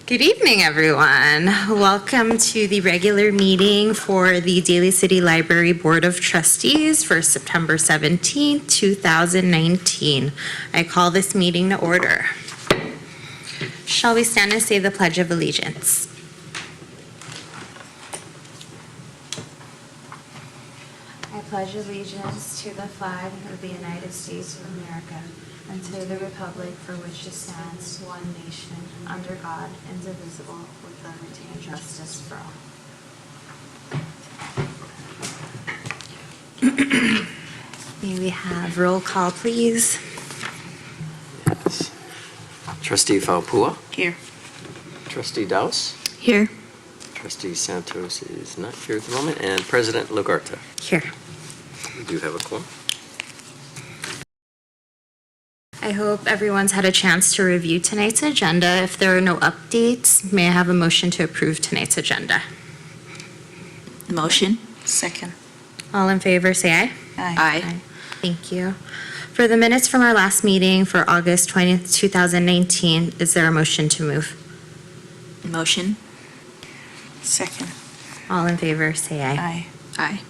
Good evening, everyone. Welcome to the regular meeting for the Daly City Library Board of Trustees for September 17th, 2019. I call this meeting to order. Shall we stand and say the Pledge of Allegiance? I pledge allegiance to the flag of the United States of America and to the republic for which it stands, one nation, under God, indivisible, with liberty and justice for all. May we have roll call, please? Yes. Trustee Faupua? Here. Trustee Dowse? Here. Trustee Santos is not here at the moment, and President Lagarta. Here. We do have a quorum. I hope everyone's had a chance to review tonight's agenda. If there are no updates, may I have a motion to approve tonight's agenda? Motion. Second. All in favor, say aye. Aye. Thank you. For the minutes from our last meeting for August 20th, 2019, is there a motion to move? Motion. Second. All in favor, say aye. Aye. Aye.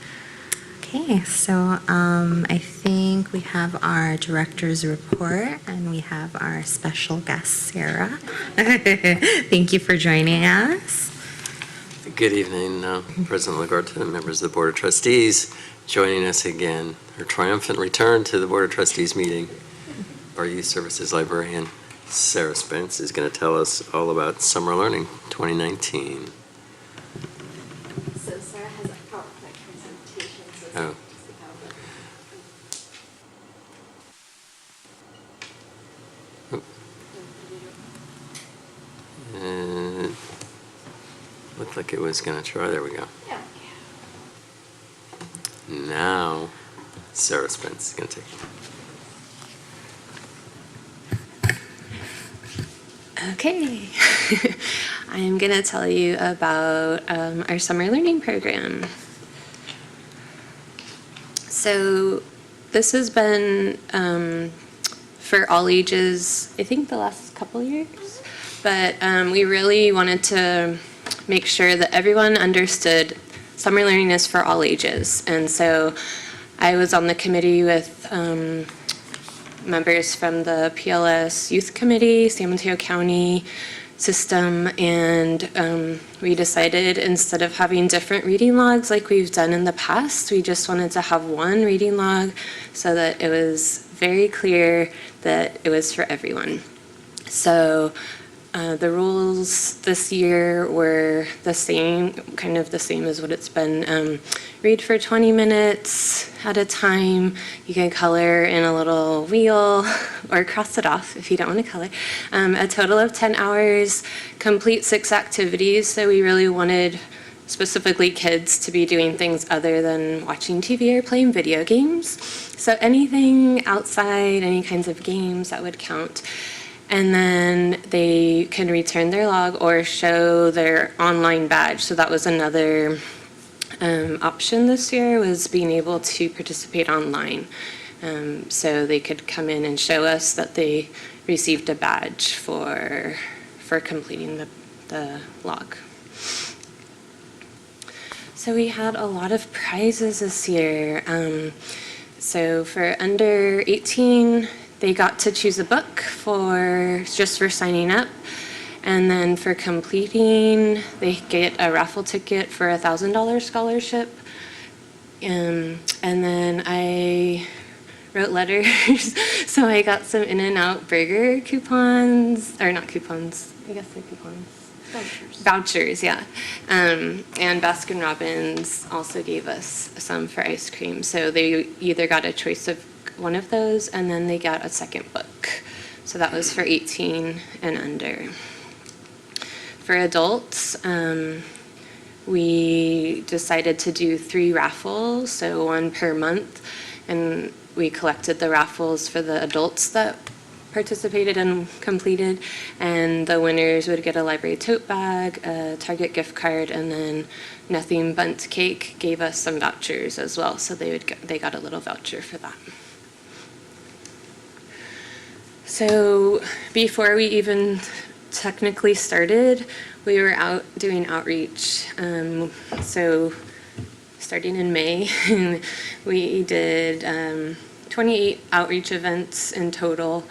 Okay, so I think we have our director's report and we have our special guest, Sarah. Thank you for joining us. Good evening, President Lagarta and members of the Board of Trustees. Joining us again, her triumphant return to the Board of Trustees meeting. Our Youth Services Librarian, Sarah Spence, is going to tell us all about Summer Learning 2019. So Sarah has a PowerPoint presentation. Oh. Looked like it was going to try. There we go. Yeah. Now, Sarah Spence is going to take it. Okay. I'm going to tell you about our summer learning program. So this has been for all ages, I think the last couple years, but we really wanted to make sure that everyone understood summer learning is for all ages. And so I was on the committee with members from the PLS Youth Committee, San Mateo County system, and we decided instead of having different reading logs like we've done in the past, we just wanted to have one reading log so that it was very clear that it was for everyone. So the rules this year were the same, kind of the same as what it's been. Read for 20 minutes at a time. You can color in a little wheel or cross it off if you don't want to color. A total of 10 hours, complete 6 activities. So we really wanted specifically kids to be doing things other than watching TV or playing video games. So anything outside, any kinds of games, that would count. And then they can return their log or show their online badge. So that was another option this year, was being able to participate online. So they could come in and show us that they received a badge for completing the log. So we had a lot of prizes this year. So for under 18, they got to choose a book just for signing up. And then for completing, they get a raffle ticket for a $1,000 scholarship. And then I wrote letters. So I got some In-N-Out burger coupons, or not coupons, I guess they're coupons. Vouchers, yeah. And Baskin Robbins also gave us some for ice cream. So they either got a choice of one of those, and then they got a second book. So that was for 18 and under. For adults, we decided to do 3 raffles, so 1 per month, and we collected the raffles for the adults that participated and completed, and the winners would get a library tote bag, a Target gift card, and then Nothing Bundt Cake gave us some vouchers as well, so they got a little voucher for that. So before we even technically started, we were out doing outreach. So starting in May, we did 28 outreach events in total,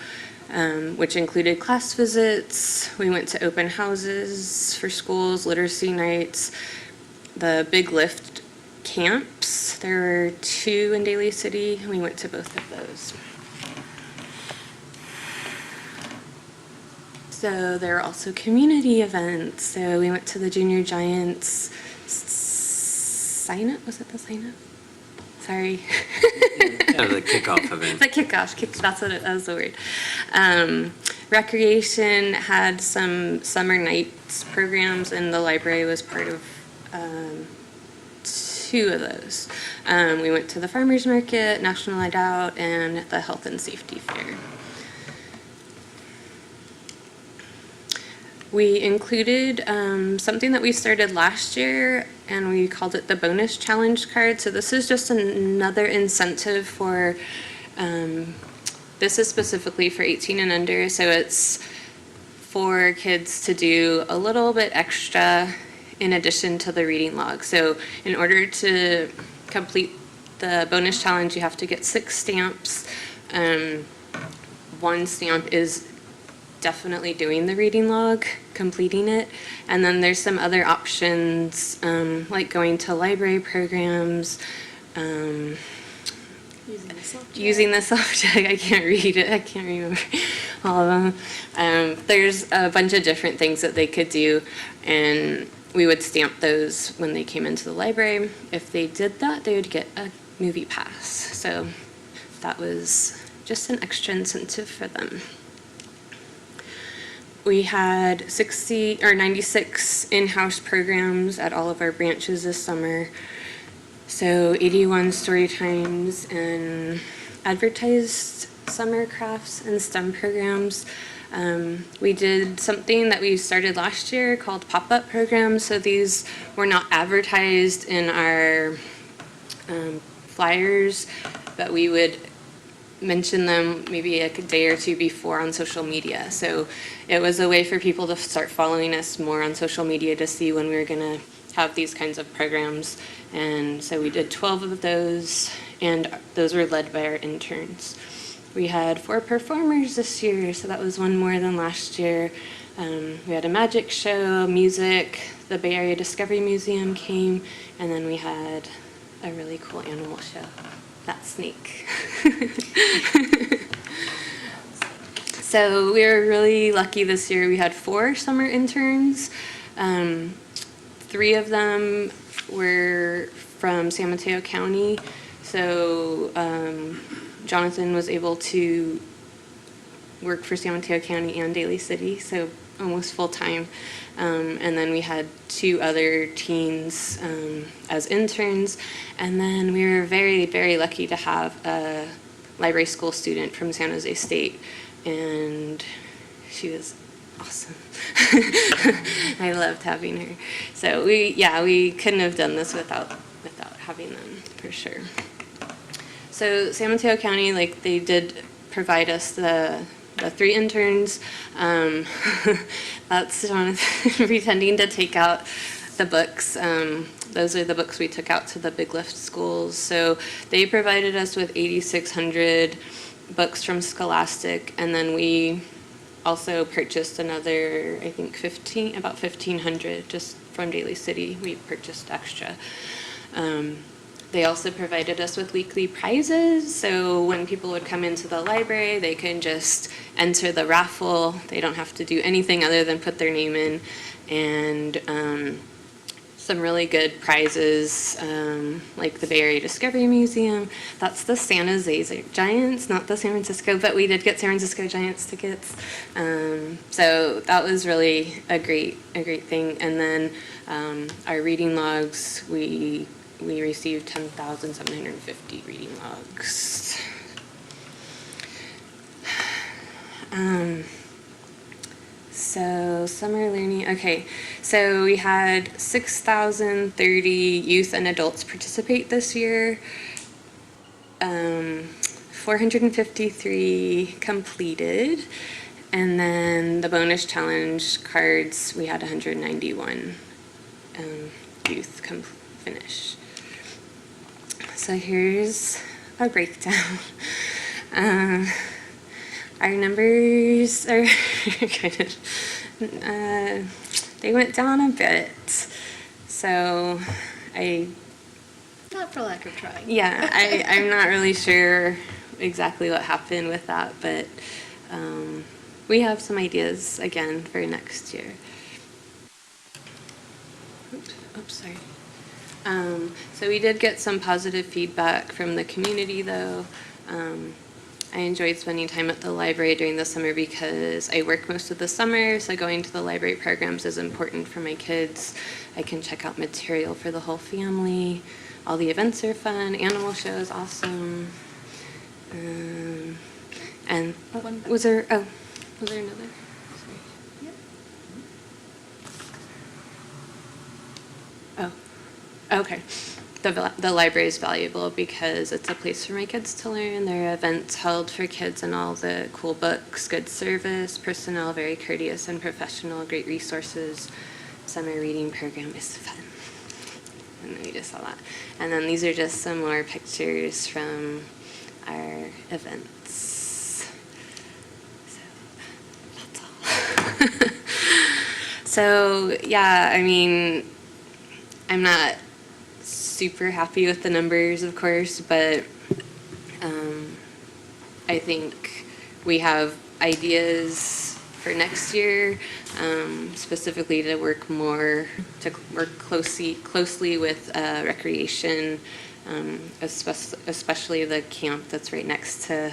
which included class visits. We went to open houses for schools, literacy nights, the Big Lift camps. There were 2 in Daly City. We went to both of those. So there were also community events. So we went to the Junior Giants sign up. Was it the sign up? Sorry. Yeah, the kickoff event. The kickoff. That's what that was the word. Recreation had some summer nights programs, and the library was part of 2 of those. We went to the farmers market, National Night Out, and the health and safety fair. We included something that we started last year, and we called it the bonus challenge card. So this is just another incentive for, this is specifically for 18 and under. So it's for kids to do a little bit extra in addition to the reading log. So in order to complete the bonus challenge, you have to get 6 stamps. 1 stamp is definitely doing the reading log, completing it. And then there's some other options, like going to library programs, using the subject. I can't read it. I can't remember all of them. There's a bunch of different things that they could do, and we would stamp those when they came into the library. If they did that, they would get a movie pass. So that was just an extra incentive for them. We had 96 in-house programs at all of our branches this summer. So 81 story times and advertised summer crafts and STEM programs. We did something that we started last year called pop-up programs. So these were not advertised in our flyers, but we would mention them maybe a day or 2 before on social media. So it was a way for people to start following us more on social media to see when we were going to have these kinds of programs. And so we did 12 of those, and those were led by our interns. We had 4 performers this year, so that was 1 more than last year. We had a magic show, music, the Bay Area Discovery Museum came, and then we had a really cool animal show. That snake. So we were really lucky this year. We had 4 summer interns. 3 of them were from San Mateo County. So Jonathan was able to work for San Mateo County and Daly City, so almost full time. And then we had 2 other teens as interns. And then we were very, very lucky to have a library school student from San Jose State. And she was awesome. I loved having her. So we couldn't have done this without having them, for sure. So San Mateo County, they did provide us the 3 interns. That's Jonathan pretending to take out the books. Those are the books we took out to the Big Lift schools. So they provided us with 8,600 books from Scholastic, and then we also purchased another, I think, about 1,500 just from Daly City. We purchased extra. They also provided us with weekly prizes, so when people would come into the library, they can just enter the raffle. They don't have to do anything other than put their name in, and some really good prizes, like the Bay Area Discovery Museum. That's the San Jose Giants, not the San Francisco, but we did get San Francisco Giants tickets. So that was really a great thing. And then our reading logs, we received 10,750 reading logs. So summer learning, okay. So we had 6,030 youth and adults participate this year. 453 completed. And then the bonus challenge cards, we had 191 youth finish. So here's a breakdown. Our numbers are kind of, they went down a bit. So Not for lack of trying. I'm not really sure exactly what happened with that, but we have some ideas again for next year. Oops, sorry. So we did get some positive feedback from the community, though. I enjoyed spending time at the library during the summer because I work most of the summer, so going to the library programs is important for my kids. I can check out material for the whole family. All the events are fun. Animal show is awesome. And was there another? Sorry. Oh, okay. The library is valuable because it's a place for my kids to learn. There are events held for kids and all the cool books, good service, personnel, very courteous and professional, great resources. Summer reading program is fun. And we just saw that. And then these are just some more pictures from our events. So that's all. So yeah, I mean, I'm not super happy with the numbers, of course, but I think we have ideas for next year, specifically to work closely with recreation, especially the camp that's right next to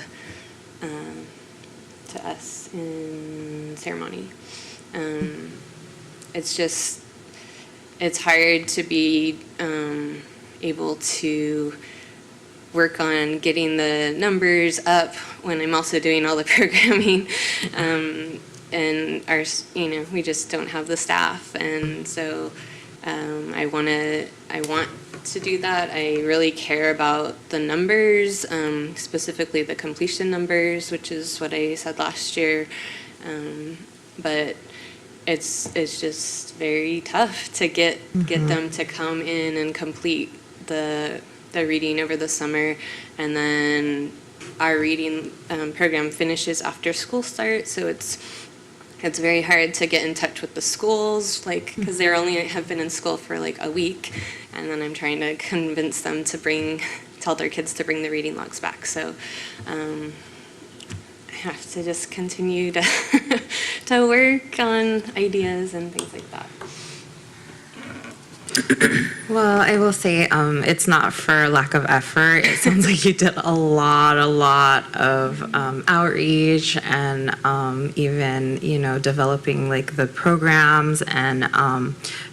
us in Ceremony. It's hard to be able to work on getting the numbers up when I'm also doing all the programming, and we just don't have the staff, and so I want to do that. I really care about the numbers, specifically the completion numbers, which is what I said last year, but it's just very tough to get them to come in and complete the reading over the summer, and then our reading program finishes after school starts, so it's very hard to get in touch with the schools, because they only have been in school for like a week, and then I'm trying to convince them to tell their kids to bring the reading logs back. So I have to just continue to to work on ideas and things like that. Well, I will say it's not for lack of effort. It sounds like you did a lot of outreach and even, developing like the programs. And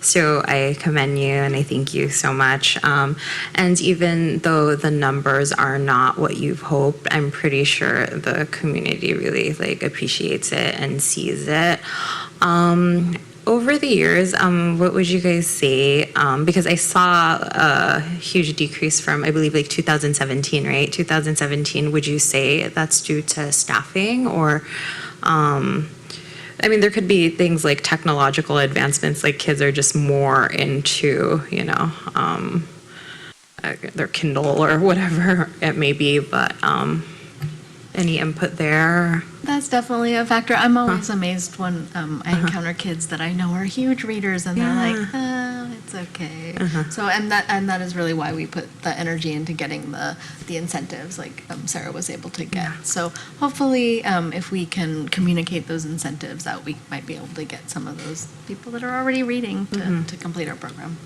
so I commend you and I thank you so much. And even though the numbers are not what you've hoped, I'm pretty sure the community really appreciates it and sees it. Over the years, what would you guys say? Because I saw a huge decrease from, I believe, 2017, right? 2017, would you say that's due to staffing or, there could be things like technological advancements, like kids are just more into, their Kindle or whatever it may be, but any input there? That's definitely a factor. I'm always amazed when I encounter kids that I know are huge readers, and they're like, "Oh, it's okay." So, and that is really why we put the energy into getting the incentives, like Sarah was able to get. Yeah. So, hopefully, if we can communicate those incentives out, we might be able to get some of those people that are already reading to complete our program.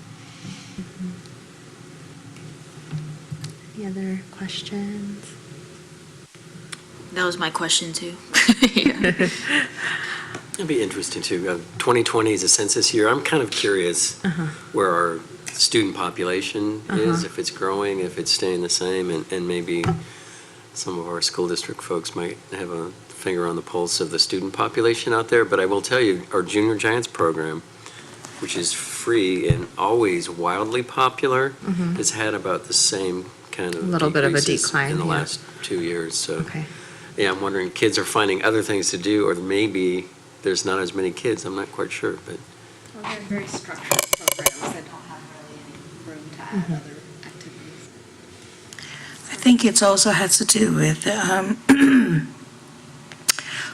Any other questions? That was my question too. It'd be interesting too. 2020 is a census year. I'm kind of curious where our student population is, if it's growing, if it's staying the same, and maybe some of our school district folks might have a finger on the pulse of the student population out there. But I will tell you, our Junior Giants program, which is free and always wildly popular, has had about the same kind of A little bit of a decreases decline, in the yeah. last 2 years. So Okay. yeah, I'm wondering, kids are finding other things to do, or maybe there's not as many kids, I'm not quite sure, but. Well, they're very structured programs that don't have really any room to add other activities. I think it's also has to do with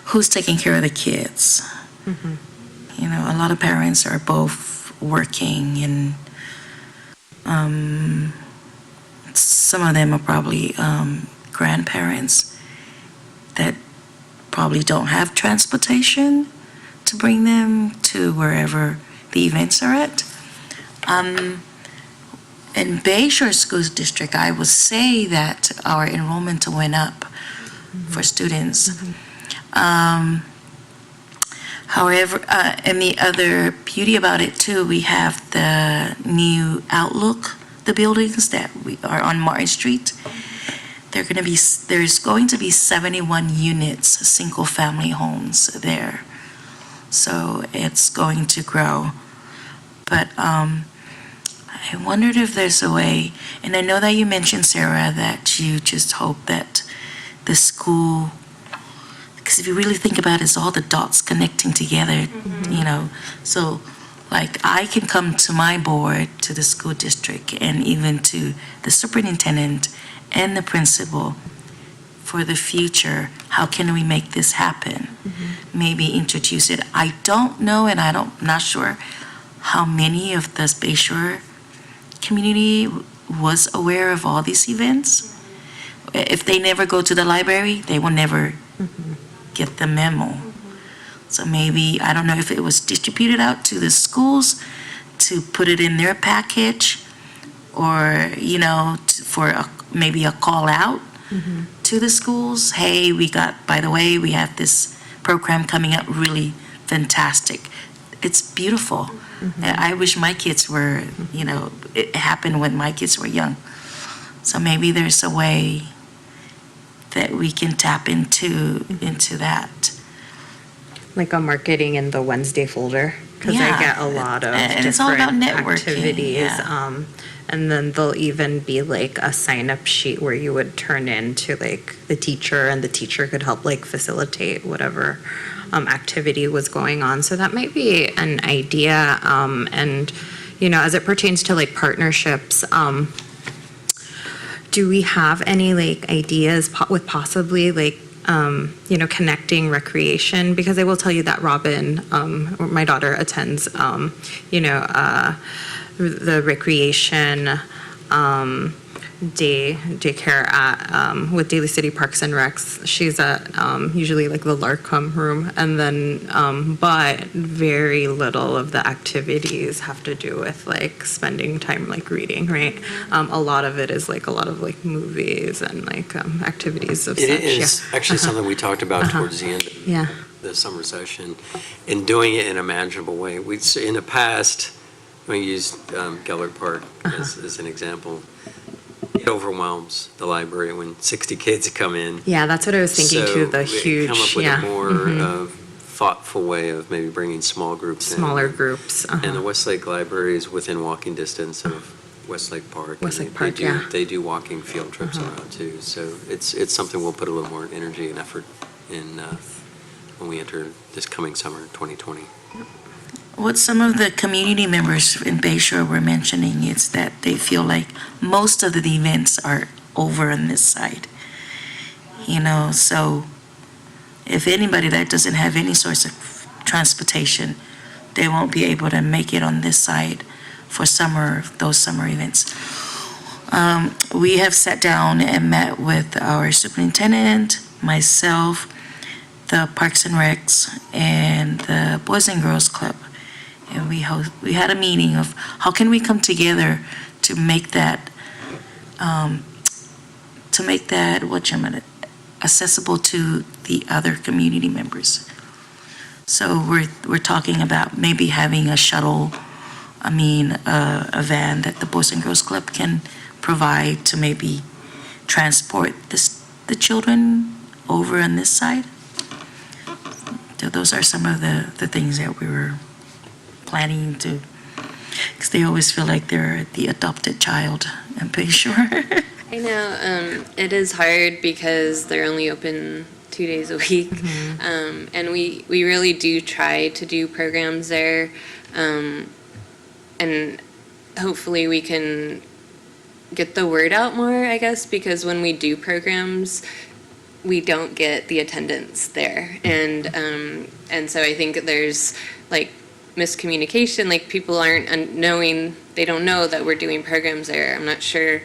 who's taking care of the kids. You know, a lot of parents are both working, and some of them are probably grandparents that probably don't have transportation to bring them to wherever the events are at. In Bayshore School District, I would say that our enrollment went up for students. However, and the other beauty about it too, we have the new Outlook, the buildings that we are on Martin Street. There's going to be 71 units, single-family homes there. So it's going to grow. But I wondered if there's a way, and I know that you mentioned, Sarah, that you just hope that the school, because if you really think about it, it's all the dots connecting together, you know. So, like, I can come to my board, to the school district, and even to the superintendent and the principal for the future. How can we make this happen? Maybe introduce it. I don't know, and I'm not sure how many of the Bayshore community was aware of all these events. If they never go to the library, they will never get the memo. So maybe, I don't know if it was distributed out to the schools to put it in their package, or, you know, for maybe a call out to the schools. Hey, by the way, we have this program coming up, really fantastic. It's beautiful. I wish my kids were, you know, it happened when my kids were young. So maybe there's a way that we can tap into that. Like a marketing in the Wednesday folder, because Yeah. I get a lot of And it's all about different networking, activities. yeah. And then there'll even be like a sign-up sheet where you would turn in to like the teacher, and the teacher could help like facilitate whatever activity was going on. So that might be an idea. And, you know, as it pertains to like partnerships, do we have any like ideas with possibly like, you know, connecting recreation? Because I will tell you that Robin, my daughter, attends, you know, the recreation daycare at with Daly City Parks and Recs. She's at usually like the Larcom room, and then but very little of the activities have to do with like spending time like reading, right? A lot of it is like a lot of like movies and like activities of It such. is actually something we talked about towards the end of Yeah. the summer session, in doing it in a manageable way. In the past, we used Gellert Park as an example. It overwhelms the library when 60 kids come in. Yeah, that's what I was thinking too. The So we huge, come up with yeah, a more thoughtful way of maybe bringing small groups in. smaller groups. And the Westlake Library is within walking distance of Westlake Park. and Westlake they Park, do- yeah. They do walking field trips around too. So it's something we'll put a little more energy and effort in when we enter this coming summer, 2020. What some of the community members in Bayshore were mentioning is that they feel like most of the events are over on this side. You know, so if anybody that doesn't have any source of transportation, they won't be able to make it on this side for those summer events. We have sat down and met with our superintendent, myself, the Parks and Recs, and the Boys and Girls Club. And we had a meeting of how can we come together to make that accessible to the other community members. So we're talking about maybe having a shuttle, a van that the Boys and Girls Club can provide to maybe transport the children over on this side. So those are some of the things that we were planning to, because they always feel like they're the adopted child, I'm pretty sure. I know, it is hard because they're only open 2 days a week. And we really do try to do programs there. And hopefully we can get the word out more, I guess, because when we do programs, we don't get the attendance there. And so I think there's like miscommunication, like people aren't knowing, they don't know that we're doing programs there. I'm not sure.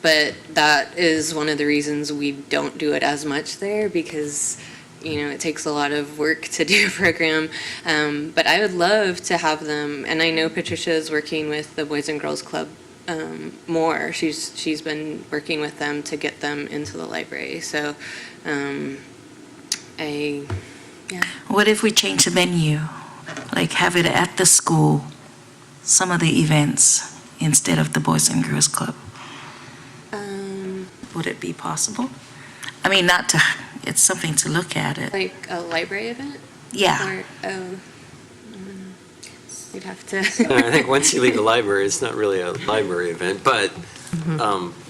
But that is one of the reasons we don't do it as much there, because it takes a lot of work to do a program. But I would love to have them, and I know Patricia is working with the Boys and Girls Club more. She's been working with them to get them into the library. So What if we change the venue? Like have it at the school, some of the events, instead of the Boys and Girls Club? Would it be possible? I mean, it's something to look at it. like a library event? Yeah. We'd have to. I think once you leave the library, it's not really a library event, but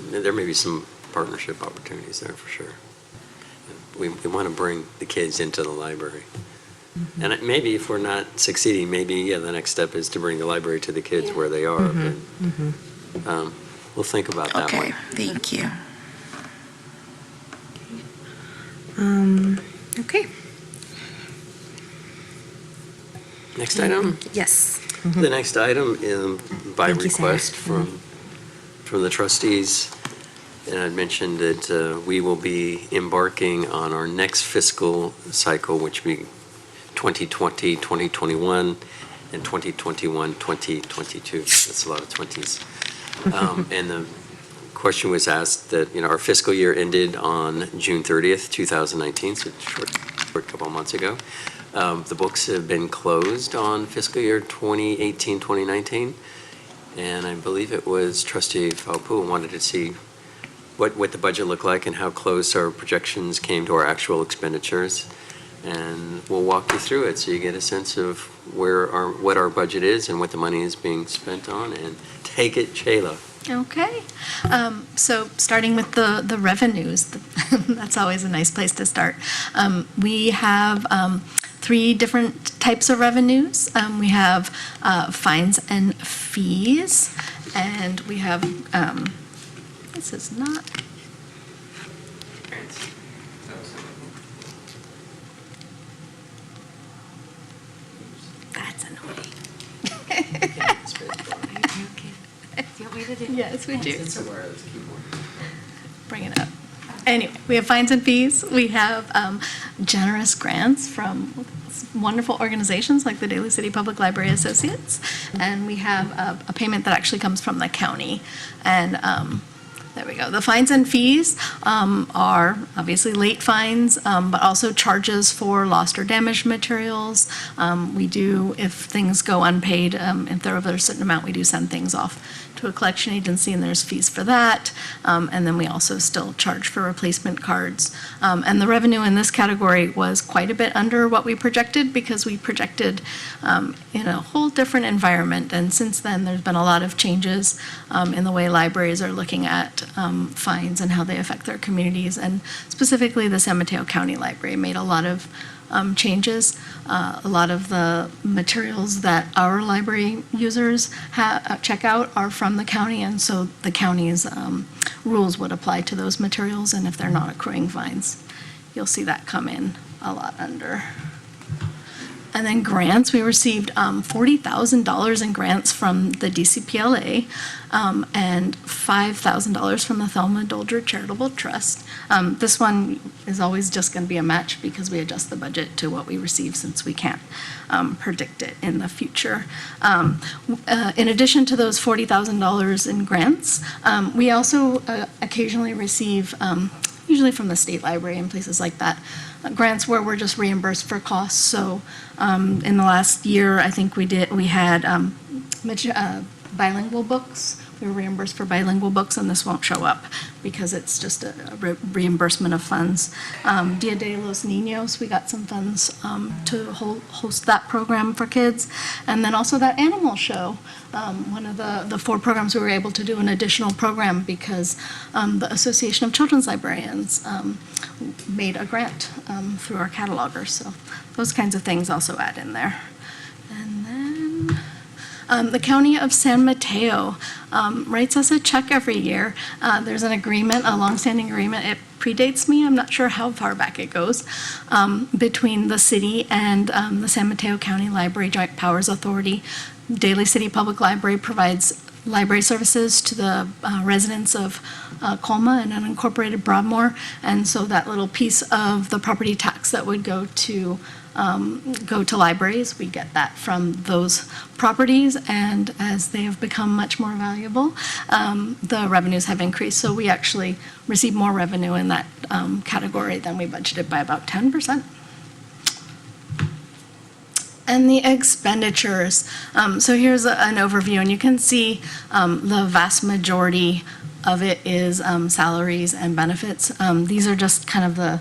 there may be some partnership opportunities there for sure. We want to bring the kids into the library. And maybe if we're not succeeding, maybe the next step is to bring the library to the kids where they are. But, we'll think about that one. Okay, thank you. Okay. Next item? Yes. The next item is by Thank you, Sarah. request from the trustees. And I mentioned that we will be embarking on our next fiscal cycle, which will be 2020, 2021, and 2021, 2022. That's a lot of 20s. And the question was asked that, our fiscal year ended on June 30th, 2019, so short couple of months ago. The books have been closed on fiscal year 2018, 2019. And I believe it was Trustee Falpu wanted to see what the budget looked like and how close our projections came to our actual expenditures. And we'll walk you through it so you get a sense of what our budget is and what the money is being spent on. And take it, Shayla. Okay. So starting with the revenues, that's always a nice place to start. We have 3 different types of revenues. We have fines and fees, and we have, this is not, that's annoying. Yes, we do. Bring it up. Anyway, we have fines and fees. We have generous grants from wonderful organizations like the Daly City Public Library Associates. And we have a payment that actually comes from the county. And there we go. The fines and fees are obviously late fines, but also charges for lost or damaged materials. We do, if things go unpaid, if they're over a certain amount, we do send things off to a collection agency, and there's fees for that. And then we also still charge for replacement cards. And the revenue in this category was quite a bit under what we projected, because we projected in a whole different environment. And since then, there's been a lot of changes in the way libraries are looking at fines and how they affect their communities. And specifically, the San Mateo County Library made a lot of changes. A lot of the materials that our library users check out are from the county, and so the county's rules would apply to those materials, and if they're not accruing fines, you'll see that come in a lot under. And then grants, we received $40,000 in grants from the DCPLA and $5,000 from the Thelma Dolger Charitable Trust. This one is always just going to be a match because we adjust the budget to what we receive, since we can't predict it in the future. In addition to those $40,000 in grants, we also occasionally receive, usually from the state library and places like that, grants where we're just reimbursed for costs. So in the last year, I think we had bilingual books we were reimbursed for bilingual books, and this won't show up because it's just a reimbursement of funds. Dia de los Niños, we got some funds to host that program for kids. And then also that animal show. One of the 4 programs, we were able to do an additional program because the Association of Children's Librarians made a grant through our catalogers. So those kinds of things also add in there. And then the County of San Mateo writes us a check every year. There's an agreement, a longstanding agreement. It predates me. I'm not sure how far back it goes, between the city and the San Mateo County Library Joint Powers Authority. Daly City Public Library provides library services to the residents of Colma and unincorporated Broadmoor, and so that little piece of the property tax that would go to libraries, we get that from those properties, and as they have become much more valuable, the revenues have increased, so we actually receive more revenue in that category than we budgeted by about 10%. And the expenditures. So here's an overview, and you can see the vast majority of it is salaries and benefits. These are just kind of the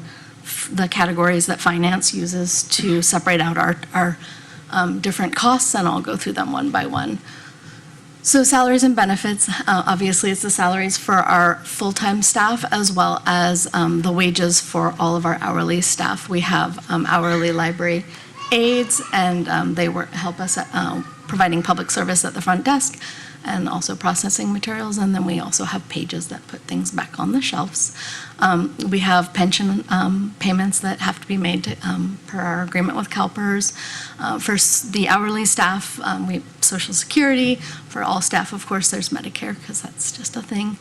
categories that finance uses to separate out our different costs, and I'll go through them one by one. So salaries and benefits, obviously it's the salaries for our full-time staff as well as the wages for all of our hourly staff. We have hourly library aides, and they help us at providing public service at the front desk and also processing materials, and then we also have pages that put things back on the shelves. We have pension payments that have to be made per our agreement with CalPERS. For the hourly staff, we Social Security. For all staff, of course, there's Medicare because that's just a thing.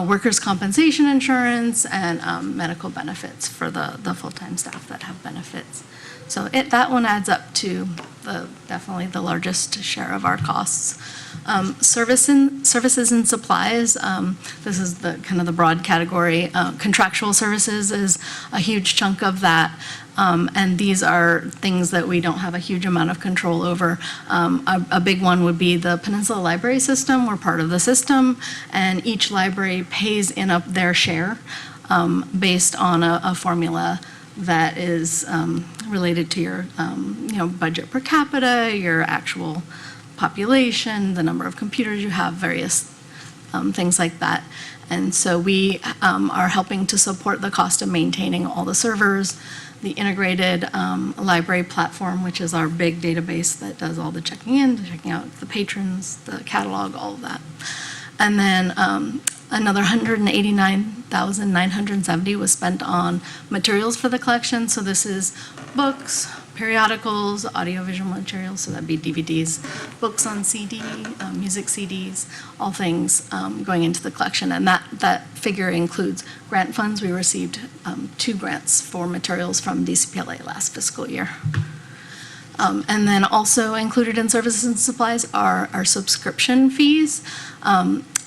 Workers' compensation insurance and medical benefits for the full-time staff that have benefits. So that one adds up to definitely the largest share of our costs. Services and supplies, this is the kind of the broad category. Contractual services is a huge chunk of that. And these are things that we don't have a huge amount of control over. A big one would be the Peninsula Library System. We're part of the system, and each library pays in up their share based on a formula that is related to your budget per capita, your actual population, the number of computers you have, various things like that. And so we are helping to support the cost of maintaining all the servers, the integrated library platform, which is our big database that does all the checking in, checking out the patrons, the catalog, all of that. And then another $189,970 was spent on materials for the collection. So this is books, periodicals, audiovisual materials, so that'd be DVDs, books on CD, music CDs, all things going into the collection. And that figure includes grant funds. We received 2 grants for materials from DCPLA last fiscal year. And then also included in services and supplies are our subscription fees.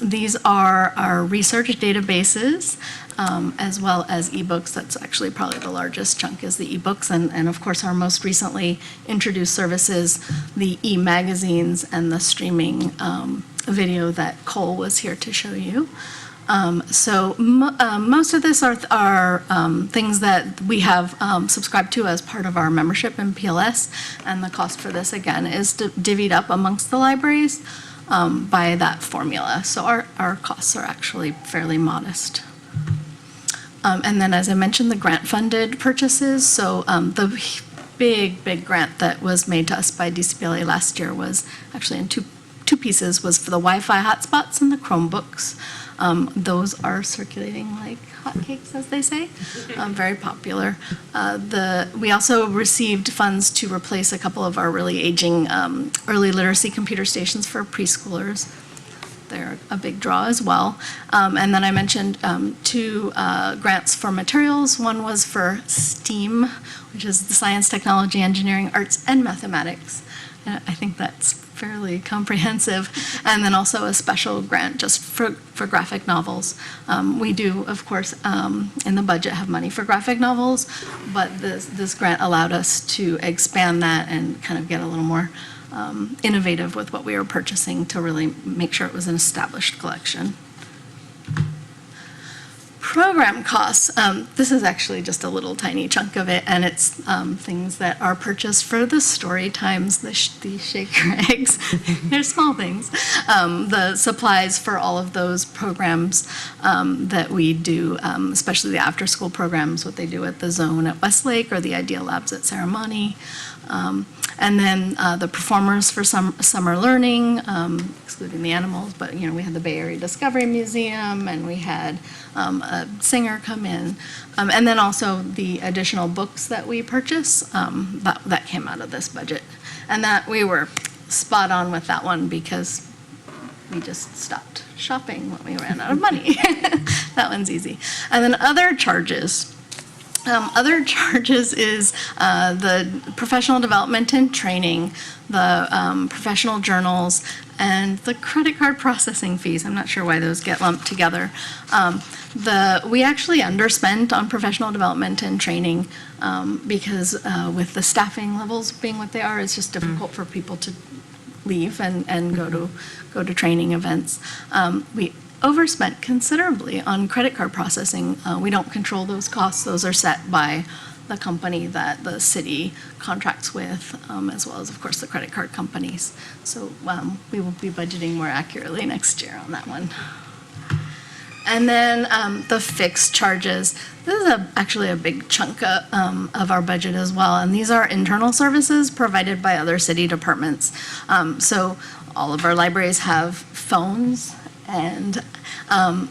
These are our research databases, as well as ebooks. That's actually probably the largest chunk is the ebooks, and of course our most recently introduced services, the e-magazines and the streaming video that Cole was here to show you. So most of this are things that we have subscribed to as part of our membership in PLS, and the cost for this again is divvied up amongst the libraries by that formula. So our costs are actually fairly modest. And then, as I mentioned, the grant-funded purchases. So the big grant that was made to us by DCPLA last year was actually in two pieces, was for the Wi-Fi hotspots and the Chromebooks. Those are circulating like hotcakes, as they say, very popular. We also received funds to replace a couple of our really aging early literacy computer stations for preschoolers. They're a big draw as well. And then I mentioned 2 grants for materials. One was for STEAM, which is the science, technology, engineering, arts, and mathematics. I think that's fairly comprehensive. And then also a special grant just for graphic novels. We do, of course, in the budget have money for graphic novels, but this grant allowed us to expand that and kind of get a little more innovative with what we were purchasing to really make sure it was an established collection. Program costs, this is actually just a little tiny chunk of it, and it's things that are purchased for the story times, the shaker eggs, they're small things. The supplies for all of those programs that we do, especially the after-school programs, what they do at the Zone at Westlake or the Idea Labs at Saramani. And then the performers for summer learning, excluding the animals, but, you know, we had the Bay Area Discovery Museum, and we had a singer come in. And then also the additional books that we purchase, that came out of this budget. And that we were spot on with that one because we just stopped shopping when we ran out of money. That one's easy. And then other charges. Other charges is the professional development and training, the professional journals, and the credit card processing fees. I'm not sure why those get lumped together. We actually underspent on professional development and training because with the staffing levels being what they are, it's just difficult for people to leave and go to training events. We overspent considerably on credit card processing. We don't control those costs. Those are set by the company that the city contracts with, as well as, of course, the credit card companies. So we will be budgeting more accurately next year on that one. And then the fixed charges. This is actually a big chunk of our budget as well. And these are internal services provided by other city departments. So all of our libraries have phones, and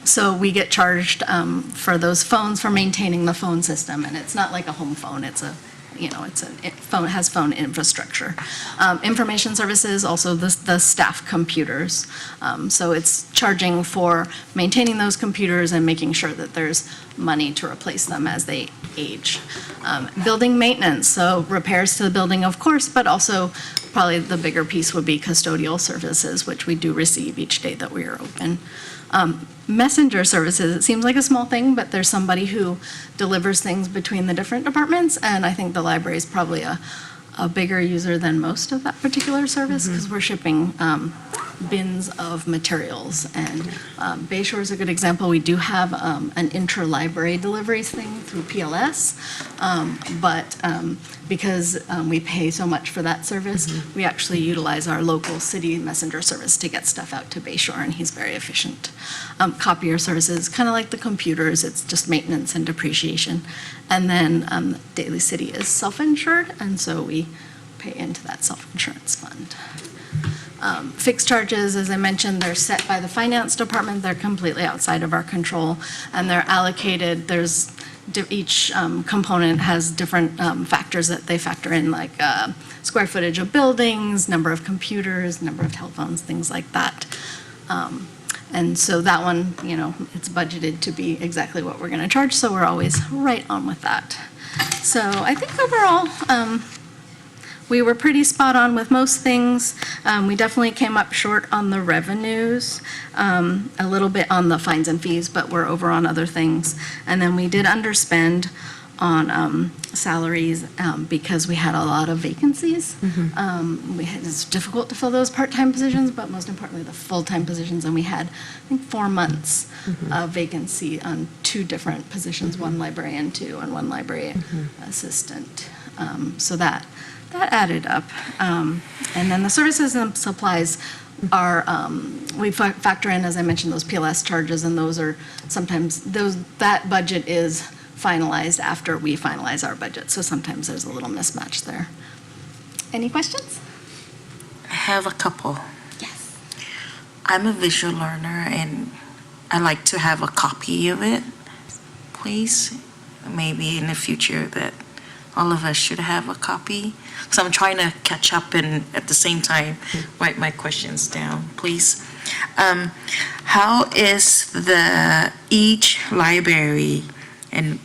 so we get charged for those phones for maintaining the phone system. And it's not like a home phone. It's a, phone, it has phone infrastructure. Information services, also the staff computers. So it's charging for maintaining those computers and making sure that there's money to replace them as they age. Building maintenance, so repairs to the building, of course, but also probably the bigger piece would be custodial services, which we do receive each day that we are open. Messenger services, it seems like a small thing, but there's somebody who delivers things between the different departments, and I think the library is probably a bigger user than most of that particular service because we're shipping bins of materials. And Bayshore is a good example. We do have an intra-library deliveries thing through PLS, but because we pay so much for that service, we actually utilize our local city messenger service to get stuff out to Bayshore, and he's very efficient. Copier services, kind of like the computers, it's just maintenance and depreciation. And then Daly City is self-insured, and so we pay into that self-insurance fund. Fixed charges, as I mentioned, they're set by the finance department. They're completely outside of our control, and they're allocated. Each component has different factors that they factor in, like square footage of buildings, number of computers, number of telephones, things like that. And so that one, it's budgeted to be exactly what we're going to charge, so we're always right on with that. So I think overall, we were pretty spot on with most things. We definitely came up short on the revenues, a little bit on the fines and fees, but we're over on other things. And then we did underspend on salaries because we had a lot of vacancies. It's difficult to fill those part-time positions, but most importantly, the full-time positions. And we had, I think, 4 months of vacancy on 2 different positions, one librarian 2 and one library assistant. So that added up. And then the services and supplies are, we factor in, as I mentioned, those PLS charges, and those are sometimes, that budget is finalized after we finalize our budget. So sometimes there's a little mismatch there. Any questions? I have a couple. Yes. I'm a visual learner, and I like to have a copy of it, please. Maybe in the future that all of us should have a copy. So I'm trying to catch up and at the same time write my questions down, please. How is each library, and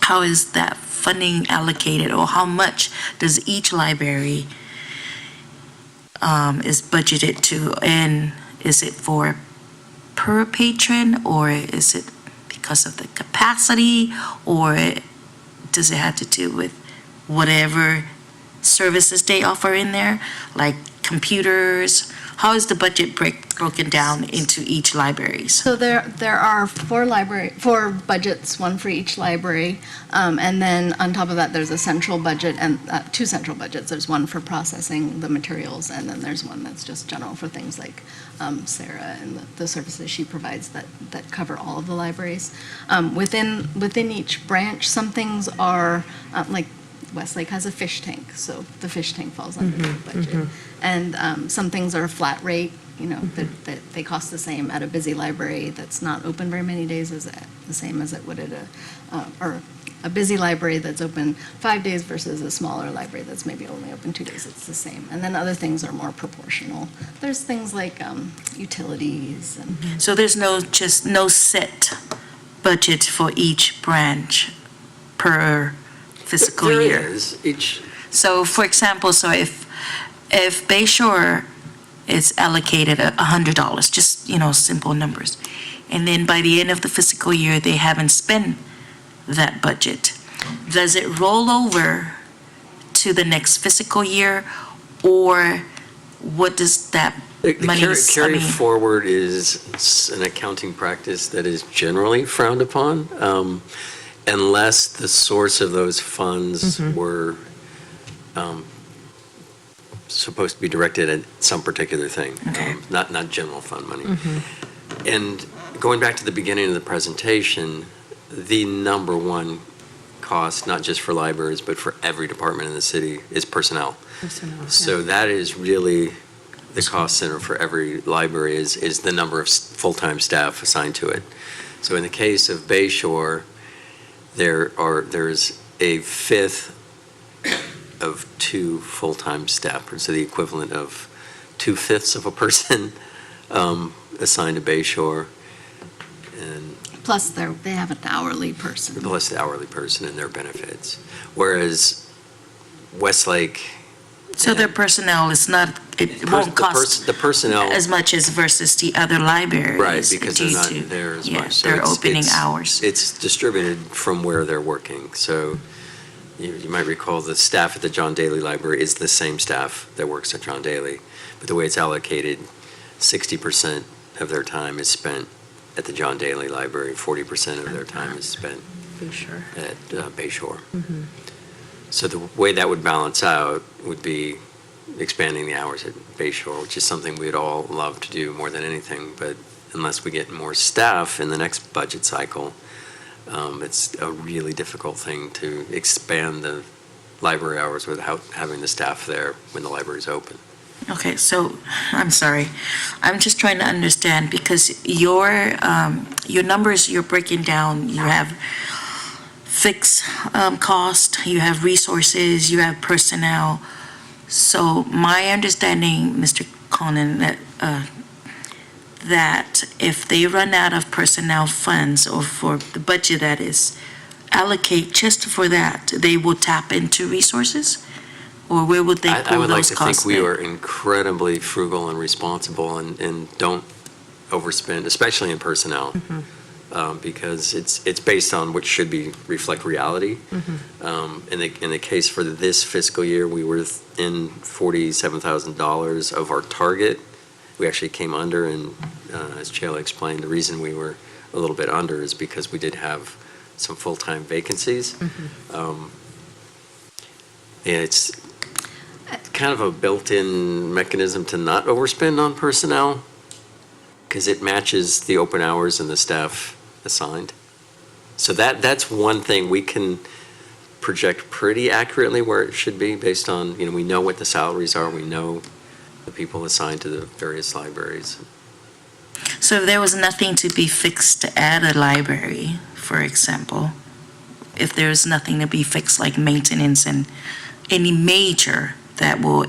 how is that funding allocated, or how much does each library is budgeted to, and is it for per patron, or is it because of the capacity, or does it have to do with whatever services they offer in there, like computers? How is the budget broken down into each libraries? So there are four budgets, one for each library, and then on top of that, there's a central budget and two central budgets. There's one for processing the materials, and then there's one that's just general for things like Sarah and the services she provides that cover all of the libraries. Within each branch, some things are like Westlake has a fish tank, so the fish tank falls under the budget. And some things are flat rate, that they cost the same at a busy library that's not open very many days is the same as it would at a busy library that's open 5 days versus a smaller library that's maybe only open 2 days, it's the same. And then other things are more proportional. There's things like utilities and. So there's no set budget for each branch per fiscal There year? is, each, So, for example, if Bayshore is allocated $100, just, simple numbers, and then by the end of the fiscal year, they haven't spent that budget, does it roll over to the next fiscal year, or what does that the money? carry forward is an accounting practice that is generally frowned upon, unless the source of those funds were supposed to be directed at some particular thing, Okay. not general fund money. And going back to the beginning of the presentation, the number one cost, not just for libraries, but for every department in the city, is personnel. So that is really the cost center for every library is the number of full-time staff assigned to it. So in the case of Bayshore, there's a fifth of 2 full-time staff, so the equivalent of 2/5 of a person assigned to Bayshore, and Plus, they have an hourly person. plus the hourly person and their benefits. Whereas Westlake. So their personnel is not, it won't cost The personnel. as much as versus the other libraries. Right, because they're due not to- there as yeah, much. So their it's- opening it's- hours. It's distributed from where they're working. So you might recall the staff at the John Daly Library is the same staff that works at John Daly. But the way it's allocated, 60% of their time is spent at the John Daly Library, 40% of their time is spent at Bayshore. So the way that would balance out would be expanding the hours at Bayshore, which is something we'd all love to do more than anything, but unless we get more staff in the next budget cycle, it's a really difficult thing to expand the library hours without having the staff there when the library's open. Okay, so, I'm sorry. I'm just trying to understand, because your numbers you're breaking down, you have fixed cost, you have resources, you have personnel. So my understanding, Mr. Conan, that if they run out of personnel funds, or for the budget that is allocate just for that, they will tap into resources? Or where would they I pull would like those to costs? think we in? are incredibly frugal and responsible and don't overspend, especially in personnel, because it's based on what should reflect reality. In the case for this fiscal year, we were in $47,000 of our target. We actually came under, and as Chayla explained, the reason we were a little bit under is because we did have some full-time vacancies. And it's kind of a built-in mechanism to not overspend on personnel, because it matches the open hours and the staff assigned. So that's one thing we can project pretty accurately where it should be based on, we know what the salaries are, we know the people assigned to the various libraries. So if there was nothing to be fixed at a library, for example, if there's nothing to be fixed like maintenance and any major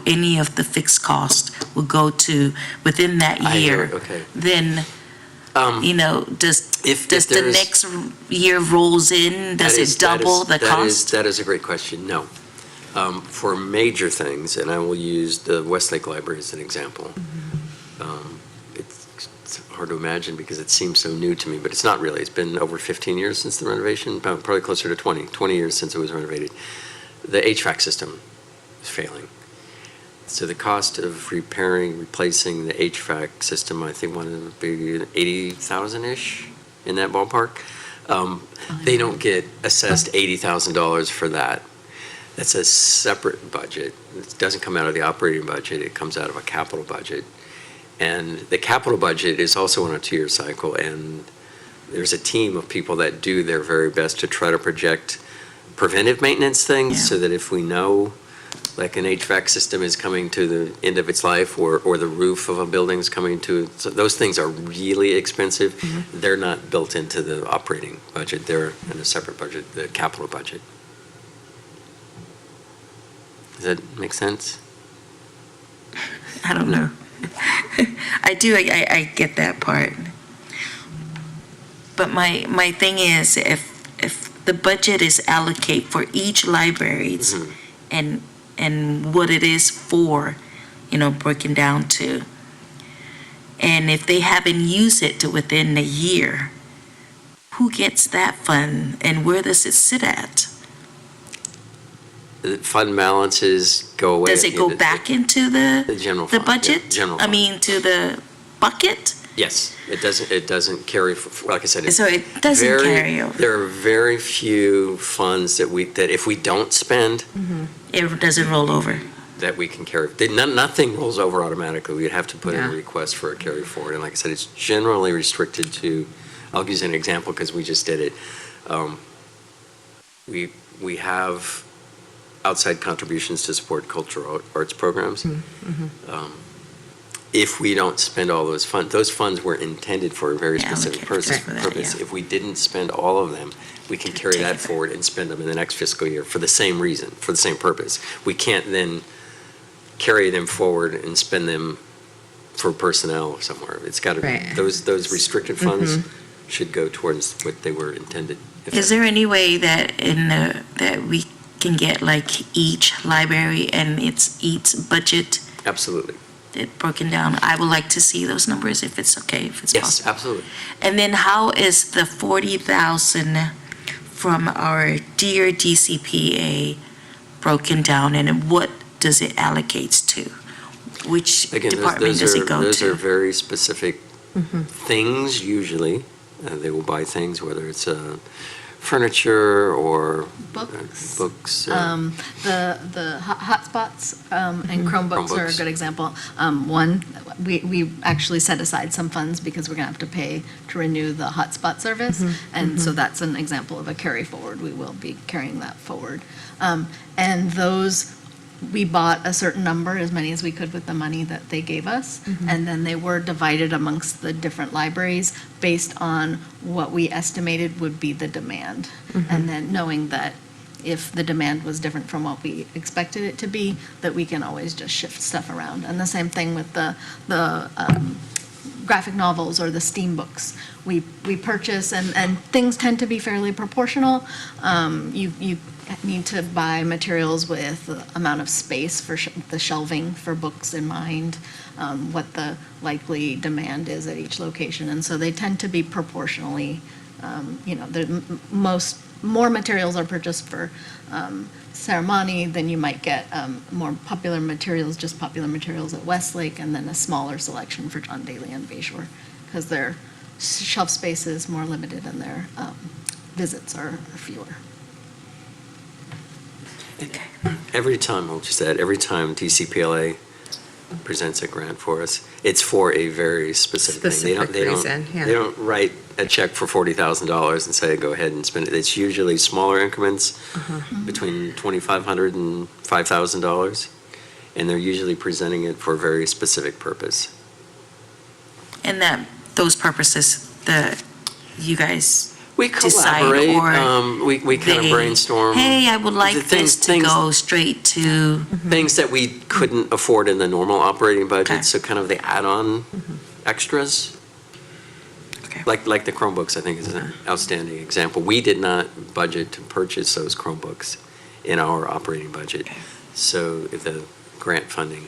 any of the fixed cost will go to within that I hear year, it, okay. then, does If the there's- next year rolls in, does it double the cost? That is a great question. No. For major things, and I will use the Westlake Library as an example. It's hard to imagine because it seems so new to me, but it's not really. It's been over 15 years since the renovation, probably closer to 20 years since it was renovated. The HVAC system failing. So the cost of replacing the HVAC system, I think one would be 80,000-ish, in that ballpark. They don't get assessed $80,000 for that. That's a separate budget. It doesn't come out of the operating budget, it comes out of a capital budget. And the capital budget is also on a 2-year cycle, and there's a team of people that do their very best to try to project preventive maintenance things, Yeah. so that if we know, like, an HVAC system is coming to the end of its life, or the roof of a building is coming to, so those things are really expensive. They're not built into the operating budget, they're in a separate budget, the capital budget. Does that make sense? I don't know. I do, I get that part. But my thing is, if the budget is allocate for each libraries and what it is for, broken down to, and if they haven't used it to within a year, who gets that fund and where does it sit at? The fund balances go away. Does at it the go end of back into the general the fund? Yeah, budget? general I fund. mean, to the bucket? Yes, it doesn't carry, like I said. it's So it doesn't very- carry over. There are very few funds that if we don't spend, It doesn't roll over. that we can carry. Nothing rolls over automatically. We'd have to put in a Yeah. request for a carry forward. And like I said, it's generally restricted to, I'll use an example because we just did it. We have outside contributions to support cultural arts programs. If we don't spend all those funds were intended for a very specific Allocated for that, purpose. yeah. If we didn't spend all of them, we can carry take that it back. forward and spend them in the next fiscal year for the same reason, for the same purpose. We can't then carry them forward and spend them for personnel somewhere. It's got to be, Right. those restricted funds should go towards what they were intended. Is there any way that that we can get like each library and each budget Absolutely. broken down? I would like to see those numbers if it's okay, if it's Yes, possible. absolutely. And then how is the 40,000 from our dear DCPA broken down, and what does it allocates to? Which Again, department does it go those are to? very specific things usually. They will buy things, whether it's furniture or Books. books. The hotspots and Chromebooks are a Chromebooks. good example. One, we actually set aside some funds because we're going to have to pay to renew the hotspot service. And so that's an example of a carry forward. We will be carrying that forward. And those, we bought a certain number, as many as we could with the money that they gave us. And then they were divided amongst the different libraries based on what we estimated would be the demand. And then knowing that if the demand was different from what we expected it to be, that we can always just shift stuff around. And the same thing with the graphic novels or the STEAM books. We purchase, and things tend to be fairly proportional. You need to buy materials with the amount of space for the shelving for books in mind, what the likely demand is at each location. And so they tend to be proportionally, more materials are purchased for Ceremony than you might get more popular materials, just popular materials at Westlake, and then a smaller selection for John Daly and Bayshore, because their shelf space is more limited and their visits are fewer. Every time, I'll just add, every time DCPLA presents a grant for us, it's for a very specific thing. Specific reason, yeah. They don't write a check for $40,000 and say, go ahead and spend it. It's usually smaller increments, between $2,500 and $5,000, and they're usually presenting it for a very specific purpose. And those purposes, you guys We decide, collaborate, or we kind of they, brainstorm. hey, I would like The this to go straight to, Things that we couldn't afford in the normal operating budget, Okay. so kind of the add-on extras. Okay. Like the Chromebooks, I think is an outstanding example. We did not budget to purchase those Chromebooks in our operating budget. So if the grant funding.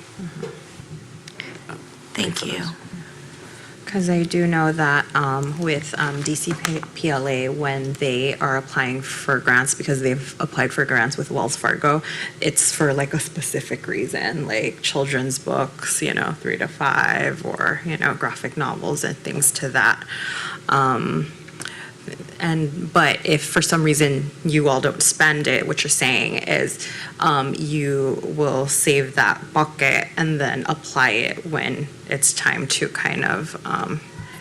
thank for you. those. Because I do know that with DCPLA, when they are applying for grants, because they've applied for grants with Wells Fargo, it's for like a specific reason, like children's books, 3 to 5, or, graphic novels and things to that. But if for some reason you all don't spend it, what you're saying is you will save that bucket and then apply it when it's time to kind of,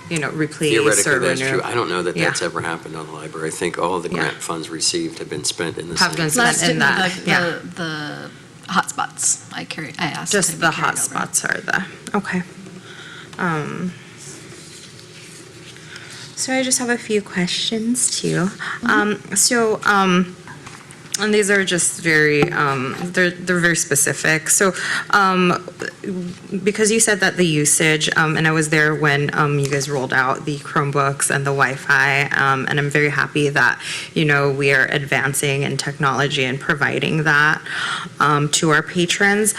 replace Theoretically, or that's renew. true. I don't know that that's Yeah. ever happened on the library. I think all the grant funds received have been spent in the Have been same. spent in that, yeah. The hotspots, I asked. to Just be the carried hot over. spots are okay. So I just have a few questions too. And these are just very, they're very specific. So, because you said that the usage, and I was there when you guys rolled out the Chromebooks and the Wi-Fi, and I'm very happy that, we are advancing in technology and providing that to our patrons.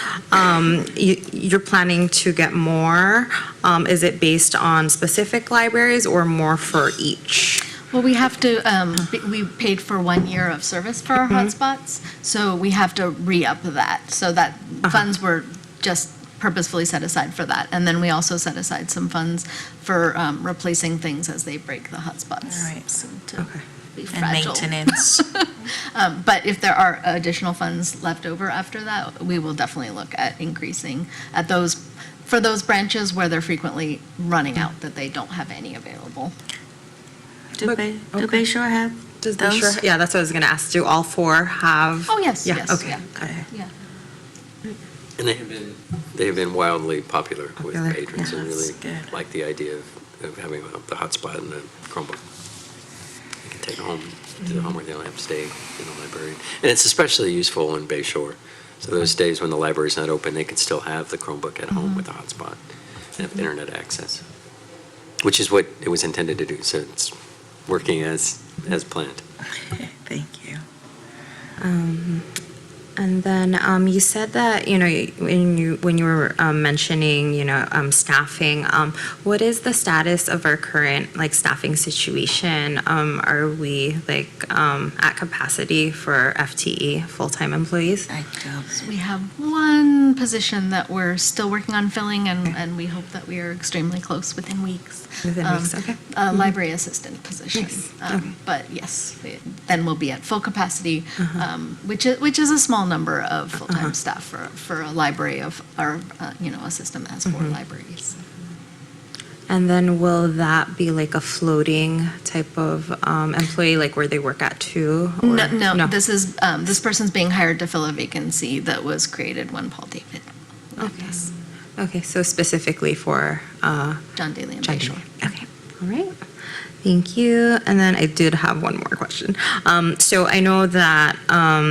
You're planning to get more. Is it based on specific libraries or more for each? Well, we have to, we paid for 1 year of service for our hotspots, so we have to re-up that. So that funds were just purposefully set aside for that. And then we also set aside some funds for replacing things as they break the hotspots. All right. So to be And fragile. maintenance. But if there are additional funds left over after that, we will definitely look at increasing at those, for those branches where they're frequently running out, that they don't have any available. Do Okay. Bay Shore have Does those? Bay Shore, yeah, that's what I was gonna ask. Do all 4 have? Oh, yes, Yeah, yes, okay. yeah. Okay. Yeah. And they have been wildly popular with Popular, patrons and yeah. really That's good. like the idea of having the hotspot and the Chromebook. They can take it home to their home where they don't have to stay in the library. And it's especially useful in Bay Shore. So those days when the library's not open, they can still have the Chromebook at home with the hotspot and have internet access, which is what it was intended to do. So it's working as planned. Thank you. And then you said that, when you were mentioning, staffing, what is the status of our current, staffing situation? Are we, at capacity for FTE, full-time employees? I don't. We have one position that we're still working on filling, and we hope that we are extremely close within weeks. Within weeks, okay. A library assistant position. Nice. But yes, then we'll be at full capacity, which is a small number of full-time staff for a library of our, a system that has 4 libraries. And then will that be like a floating type of employee, where they work at 2? Or? No, this is, this person's being hired to fill a vacancy that was created when Paul David left Okay. us. Okay, so specifically for John Daly and John Bay Shore. Daly. Okay, all right. Thank you. And then I did have one more question. So I know that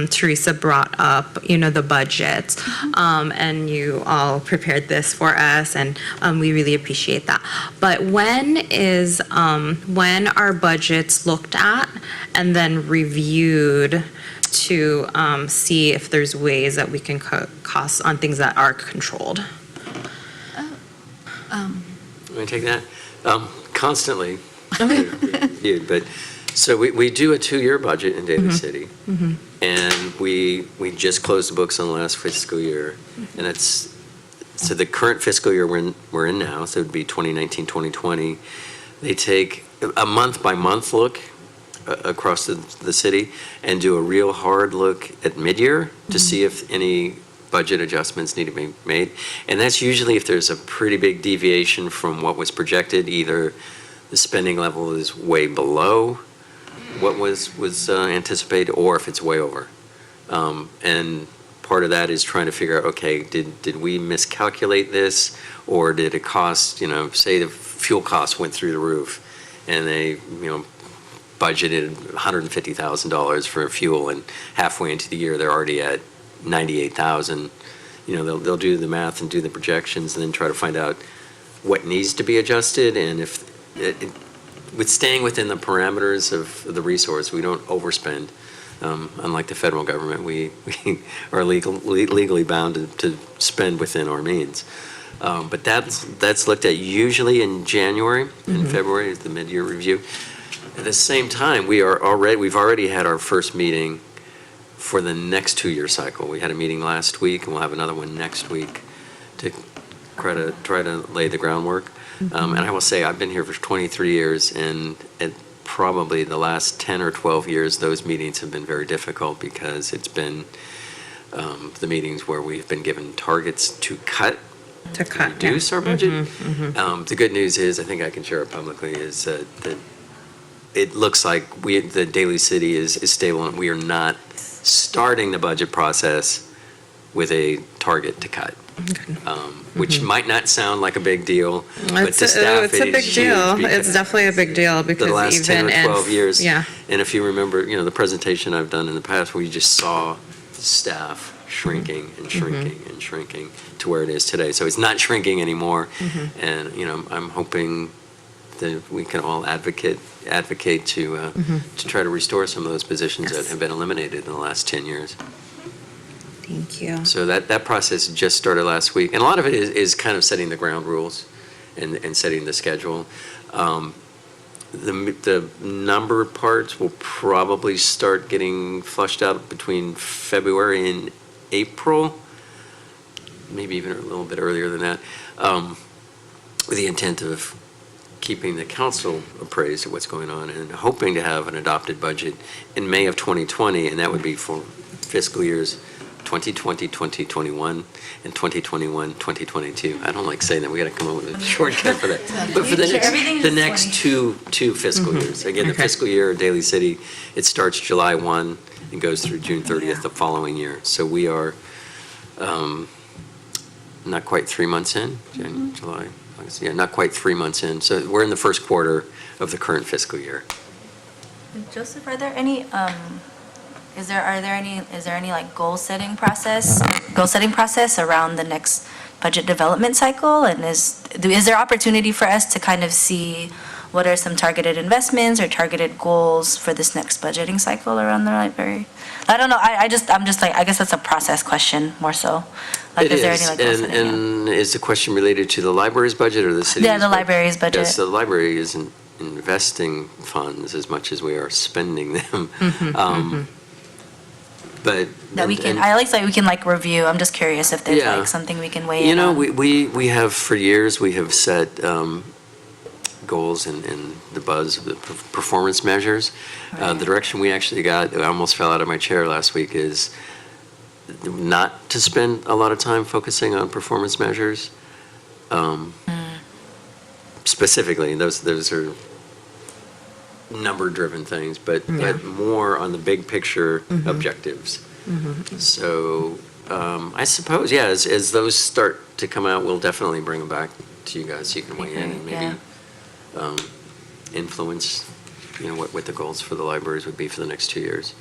Teresa brought up, the budget, and you all prepared this for us, and we really appreciate that. But when are budgets looked at and then reviewed to see if there's ways that we can cut costs on things that are controlled? Let me take that. Constantly reviewed, but so we do a 2-year budget in Daly City, and we just closed the books on the last fiscal year, and it's so the current fiscal year we're in now, so it would be 2019, 2020. They take a month by month look across the city and do a real hard look at mid-year to see if any budget adjustments need to be made. And that's usually if there's a pretty big deviation from what was projected, either the spending level is way below what was anticipated, or if it's way over. And part of that is trying to figure out, okay, did we miscalculate this, or did it cost, say the fuel costs went through the roof, and they, budgeted $150,000 for fuel, and halfway into the year they're already at 98,000. They'll do the math and do the projections and then try to find out what needs to be adjusted, and if with staying within the parameters of the resource, we don't overspend. Unlike the federal government, we are legally bound to spend within our means. But that's looked at usually in January and February is the mid-year review. At the same time, we've already had our first meeting for the next 2-year cycle. We had a meeting last week, and we'll have another one next week to try to lay the groundwork. And I will say, I've been here for 23 years, and probably the last 10 or 12 years, those meetings have been very difficult because it's been the meetings where we've been given targets to reduce our budget. The good news is, I think I can share it publicly, is that it looks like the Daly City is stable, and we are not starting the budget process with a target to cut. Which might not sound like a big deal, but to staff it's a big deal. It's definitely a big deal because the last 10 or 12 years. Yeah. And if you remember, the presentation I've done in the past, where you just saw staff shrinking and shrinking and shrinking to where it is today. So it's not shrinking anymore. And, I'm hoping that we can all advocate to try to restore some of those positions that have been eliminated in the last 10 years. Thank you. So that process just started last week, and a lot of it is kind of setting the ground rules and setting the schedule. The number parts will probably start getting flushed out between February and April, maybe even a little bit earlier than that, with the intent of keeping the council appraised of what's going on and hoping to have an adopted budget in May of 2020, and that would be for fiscal years 2020, 2021, and 2021, 2022. I don't like saying that. We got to come up with a shortcut for that. But for the next two fiscal years. Again, the fiscal year of Daly City, it starts July 1 and goes through June 30th the following year. So we are not quite 3 months in, July, August, not quite 3 months in. So we're in the first quarter of the current fiscal year. Joseph, are there any is there any like goal setting process around the next budget development cycle? And is there opportunity for us to kind of see what are some targeted investments or targeted goals for this next budgeting cycle around the library? I don't know. I guess that's a process question more so. Like, is there any like goal setting? And is the question related to the library's budget or the city's? Yeah, the library's budget. Yes, the library isn't investing funds as much as we are spending them. But that we can, I like that we can like review. I'm just curious if there's like something we can weigh in on. We have for years, we have set goals and the buzz of the performance measures. The direction we actually got, I almost fell out of my chair last week, is not to spend a lot of time focusing on performance measures. Specifically, those are number-driven things, but more on the big picture objectives. So I suppose, as those start to come out, we'll definitely bring them back to you guys so you can weigh in and maybe influence, what the goals for the libraries would be for the next 2 years.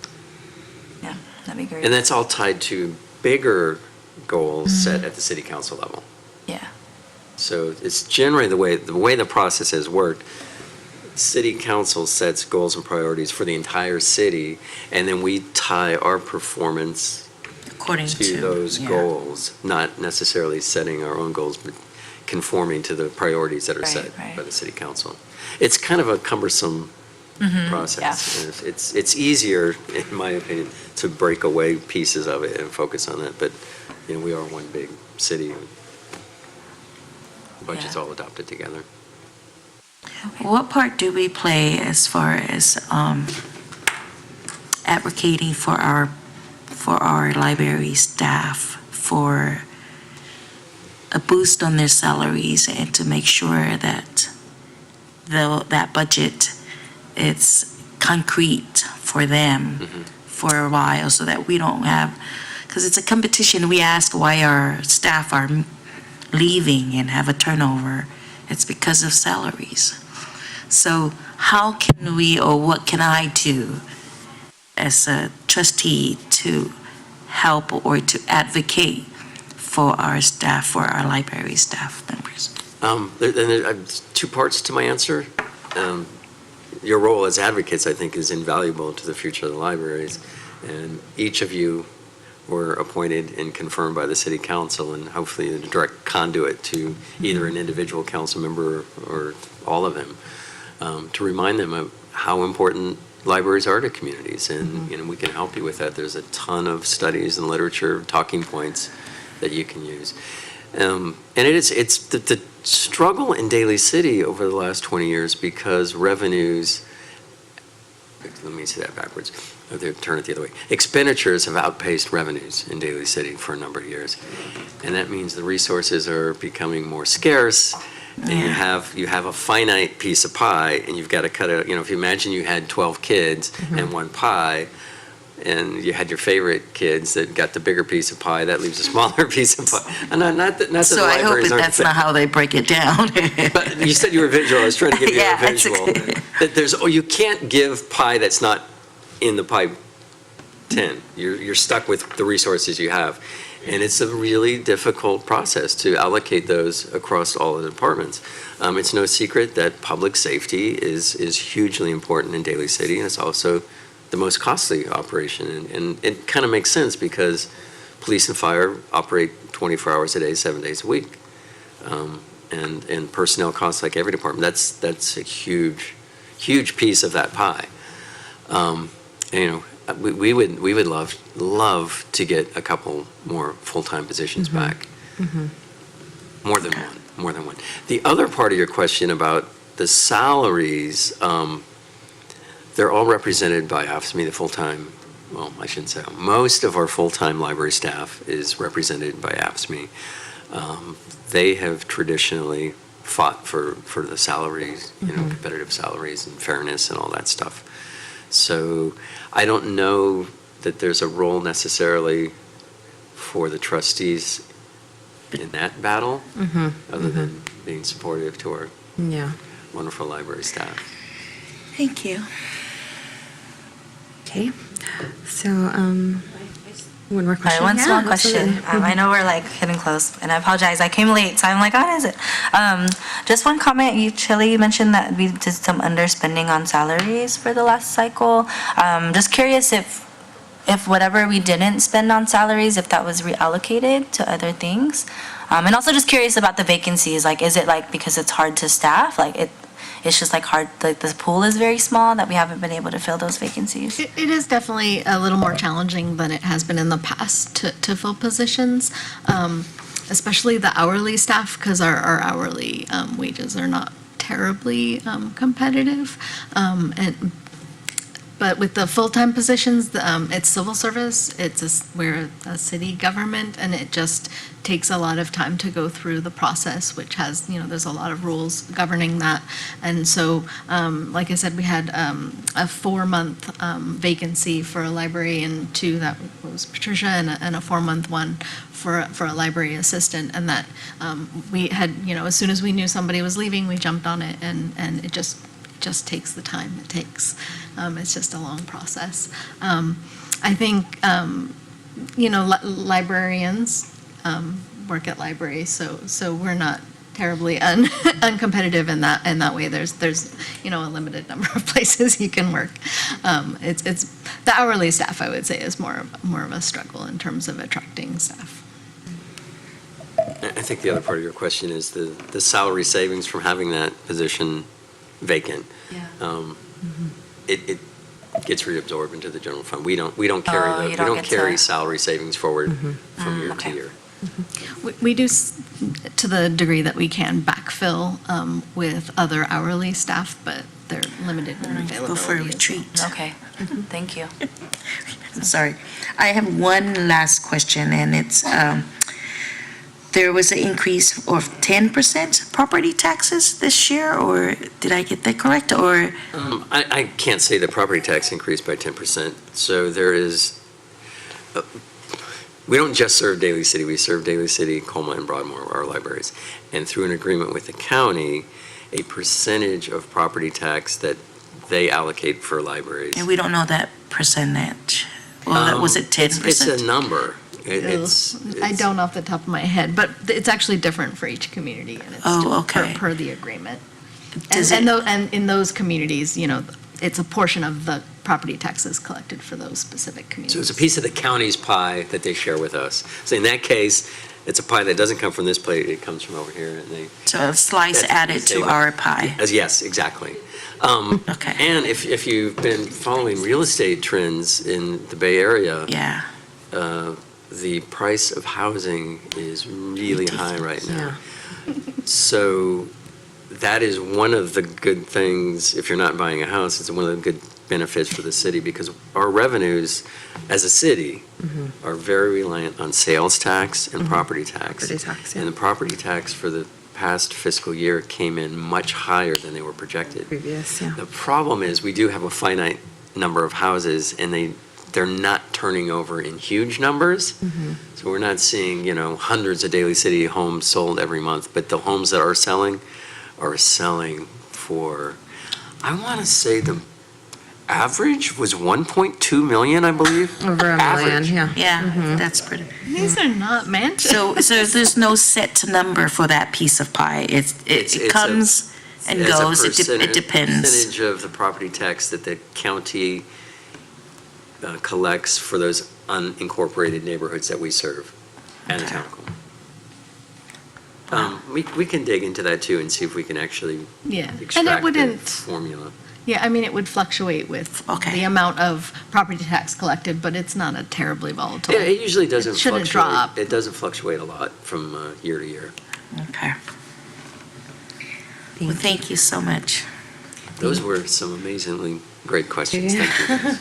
Yeah, that'd be great. And that's all tied to bigger goals set at the city council level. Yeah. So it's generally the way the process has worked. City council sets goals and priorities for the entire city, and then we tie our performance According to those goals, not necessarily setting our own goals, but conforming to the priorities that are set by the city council. It's kind of a cumbersome process. Yeah. It's easier, in my opinion, to break away pieces of it and focus on that. But we are one big city. The budget's all adopted together. What part do we play as far as advocating for our library staff for a boost on their salaries and to make sure that that budget is concrete for them for a while, so that we don't have, because it's a competition. We ask why our staff are leaving and have a turnover. It's because of salaries. So how can we, or what can I do as a trustee to help or to advocate for our staff, for our library staff members? There are 2 parts to my answer. Your role as advocates, I think, is invaluable to the future of the libraries. And each of you or appointed and confirmed by the city council, and hopefully a direct conduit to either an individual council member or all of them, to remind them of how important libraries are to communities, and we can help you with that. There's a ton of studies and literature, talking points that you can use. And it's the struggle in Daly City over the last 20 years because revenues, let me say that backwards, turn it the other way. Expenditures have outpaced revenues in Daly City for a number of years. And that means the resources are becoming more scarce, and you have a finite piece of pie, and you've got to cut it. If you imagine you had 12 kids and one pie, and you had your favorite kids that got the bigger piece of pie, that leaves a smaller piece of pie. And not that So I hope that that's not how they break it down. But you said you were visual. I was trying to give you Yeah, a visual. That you can't give pie that's not in the pie tin. You're stuck with the resources you have. And it's a really difficult process to allocate those across all the departments. It's no secret that public safety is hugely important in Daly City, and it's also the most costly operation. And it kind of makes sense because police and fire operate 24 hours a day, 7 days a week. And personnel costs, like every department, that's a huge piece of that pie. We would love to get a couple more full-time positions back. More than one. The other part of your question about the salaries, they're all represented by AFSCME, the full-time, well, I shouldn't say, most of our full-time library staff is represented by AFSCME. They have traditionally fought for the salaries, competitive salaries and fairness and all that stuff. So I don't know that there's a role necessarily for the trustees in that battle, other than being supportive to our wonderful library staff. Thank you. Okay, so, one more question? One small Yeah, question. absolutely. I know we're like getting close, and I apologize. I came late, so I'm like, what is it? Just one comment. Shelley, you mentioned that we did some underspending on salaries for the last cycle. Just curious if whatever we didn't spend on salaries, if that was reallocated to other things. And also just curious about the vacancies. Like, is it like because it's hard to staff? Like it's just like hard, like the pool is very small that we haven't been able to fill those vacancies? It is definitely a little more challenging than it has been in the past to fill positions, especially the hourly staff, because our hourly wages are not terribly competitive. But with the full-time positions, it's civil service, we're a city government, and it just takes a lot of time to go through the process, which has, there's a lot of rules governing that. And so, like I said, we had a 4-month vacancy for a librarian, two, that was Patricia, and a 4-month one for a library assistant. And that we had, as soon as we knew somebody was leaving, we jumped on it, and it just takes the time it takes. It's just a long process. I think, librarians work at libraries, so we're not terribly uncompetitive in that way. There's a limited number of places you can work. It's the hourly staff, I would say, is more of a struggle in terms of attracting staff. I think the other part of your question is the salary savings from having that position vacant. Yeah. It gets reabsorbed into the general fund. We don't carry Oh, we you don't don't get carry to- salary savings forward from year to okay. year. We do, to the degree that we can, backfill with other hourly staff, but they're limited in availability. Go for a as well. retreat. Okay, thank you. I'm sorry. I have one last question, and it's, there was an increase of 10% property taxes this year, or did I get that correct, or? I can't say the property tax increased by 10%. So there is, we don't just serve Daly City. We serve Daly City, Colma, and Broadmoor, our libraries. And through an agreement with the county, a percentage of property tax that they allocate for libraries. And we don't know that percentage. Well, was it 10%? It's a number. I don't off the top of my head, but it's actually different for each community, and it's Oh, just okay. per the agreement. Does And it- in those communities, it's a portion of the property taxes collected for those specific communities. So it's a piece of the county's pie that they share with us. So in that case, it's a pie that doesn't come from this plate, it comes from over here, and they, So a slice That's added to saving. our pie. yes, exactly. Okay. And if you've been following real estate trends in the Bay Area, Yeah. the price of housing is really high right now. So that is one of the good things, if you're not buying a house, it's one of the good benefits for the city, because our revenues as a city are very reliant on sales tax and property tax. Property tax, yeah. And the property tax for the past fiscal year came in much higher than they were projected. Previous, yeah. The problem is, we do have a finite number of houses, and they're not turning over in huge numbers. So we're not seeing, hundreds of Daly City homes sold every month, but the homes that are selling for, I want to say the average was 1.2 million, I believe. Over a million, Average. yeah. Yeah, that's pretty. These are not mansions. So there's no set number for that piece of pie. It It's a- comes and It's a goes. It depends. percentage of the property tax that the county collects for those unincorporated neighborhoods that we serve anatomically. We can dig into that too and see if we can actually Yeah, and it extract the wouldn't, formula. yeah, I mean, it would fluctuate with Okay. the amount of property tax collected, but it's not a terribly volatile. Yeah, it usually doesn't shouldn't fluctuate. drop. It doesn't fluctuate a lot from year to year. Okay. Well, thank you so much. Those were some amazingly great questions. Yeah. Thank you.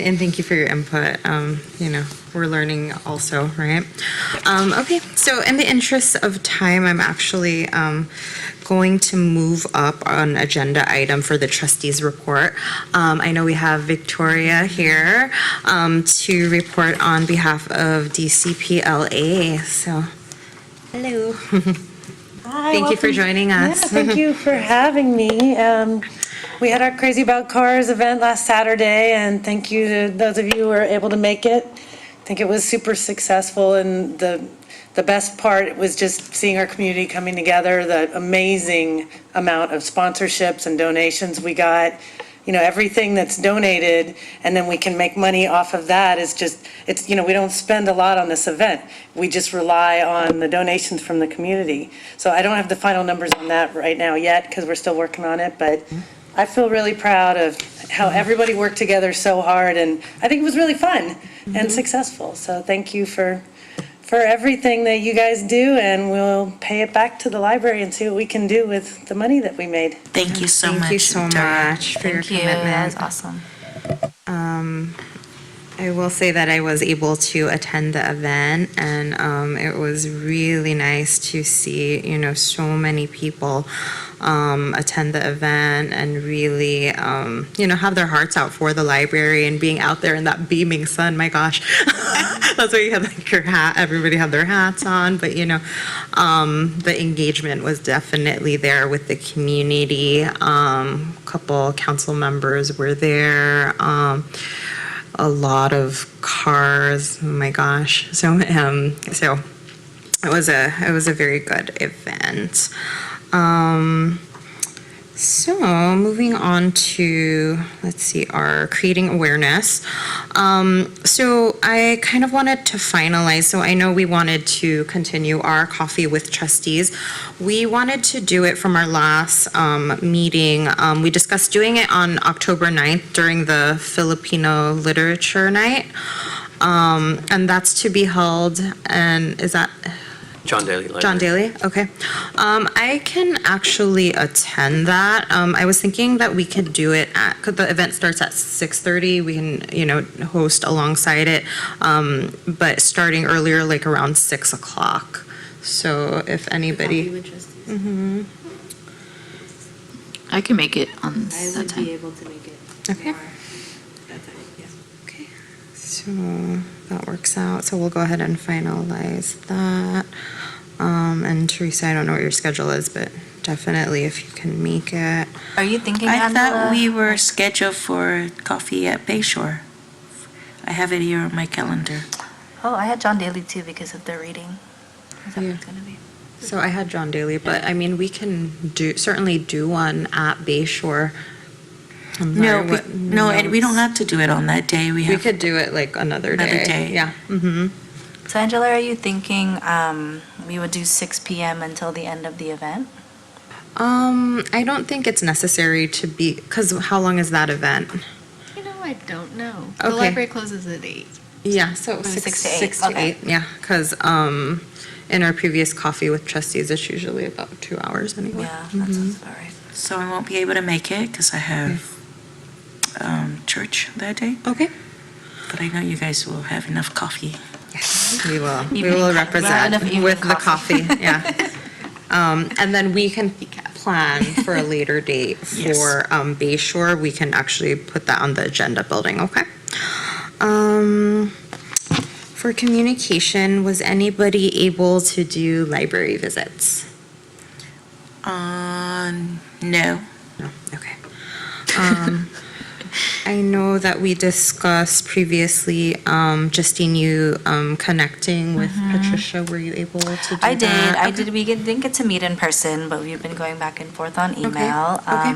And thank you for your input. We're learning also, right? Okay, so in the interest of time, I'm actually going to move up an agenda item for the trustees report. I know we have Victoria here to report on behalf of DCPLA. So, hello. Thank you for joining us. Yeah, thank you for having me. We had our Crazy About Cars event last Saturday, and thank you to those of you who were able to make it. I think it was super successful, and the best part was just seeing our community coming together, the amazing amount of sponsorships and donations we got. Everything that's donated, and then we can make money off of that is just, we don't spend a lot on this event. We just rely on the donations from the community. So I don't have the final numbers on that right now yet, because we're still working on it, but I feel really proud of how everybody worked together so hard, and I think it was really fun and successful. So thank you for everything that you guys do, and we'll pay it back to the library and see what we can do with the money that we made. Thank you so much. Thank you so Victoria. much for your Thank you, that was commitment. awesome. I will say that I was able to attend the event, and it was really nice to see, so many people attend the event and really, have their hearts out for the library, and being out there in that beaming sun. My gosh, that's why you had like your hat. Everybody had their hats on, but the engagement was definitely there with the community. Couple council members were there. A lot of cars. Oh my gosh. So it was a very good event. So moving on to, let's see, our creating awareness. So I kind of wanted to finalize, so I know we wanted to continue our coffee with trustees. We wanted to do it from our last meeting. We discussed doing it on October 9th during the Filipino Literature Night. And that's to be held, and is that John Daly. John Daly? Okay. I can actually attend that. I was thinking that we could do it cause the event starts at 6:30. We can, host alongside it, but starting earlier, like around 6 o'clock. So if anybody. I can make it on that time. able to make it. Okay. Okay, so that works out. So we'll go ahead and finalize that. And Teresa, I don't know what your schedule is, but definitely if you can make it. Are you thinking, I Angela? thought we were scheduled for coffee at Bayshore. I have it here on my calendar. Oh, I had John Daly too because of the reading. Is that what it's gonna be? So I had John Daly, but I mean, we can certainly do one at Bayshore. I'm No, sorry, we- what no, and we don't notes? have to do it on that day. We We have, could do it like another day. Another day. Yeah. Mm-hmm. So Angela, are you thinking we would do 6 p.m. until the end of the event? I don't think it's necessary to be, because how long is that event? You know, I don't know. The Okay. library closes at 8. Yeah, so Maybe 6 6 to 8, 6 to okay. 8, yeah, because in our previous coffee with trustees, it's usually about 2 hours anyway. Yeah, that sounds about right. so I won't be able to make it because I have church that day. Okay. But I know you guys will have enough coffee. Yes, we will. We Evening will co- represent enough evening with the coffee. coffee, yeah. And then we can plan for a later date Yes. for Bay Shore. We can actually put that on the agenda building, okay? For communication, was anybody able to do library visits? No. No, okay. I know that we discussed previously, Justine, you connecting with Patricia. Were you able to do that? I did. I Okay. did. We didn't get to meet in person, but we've been going back and forth on email. Okay.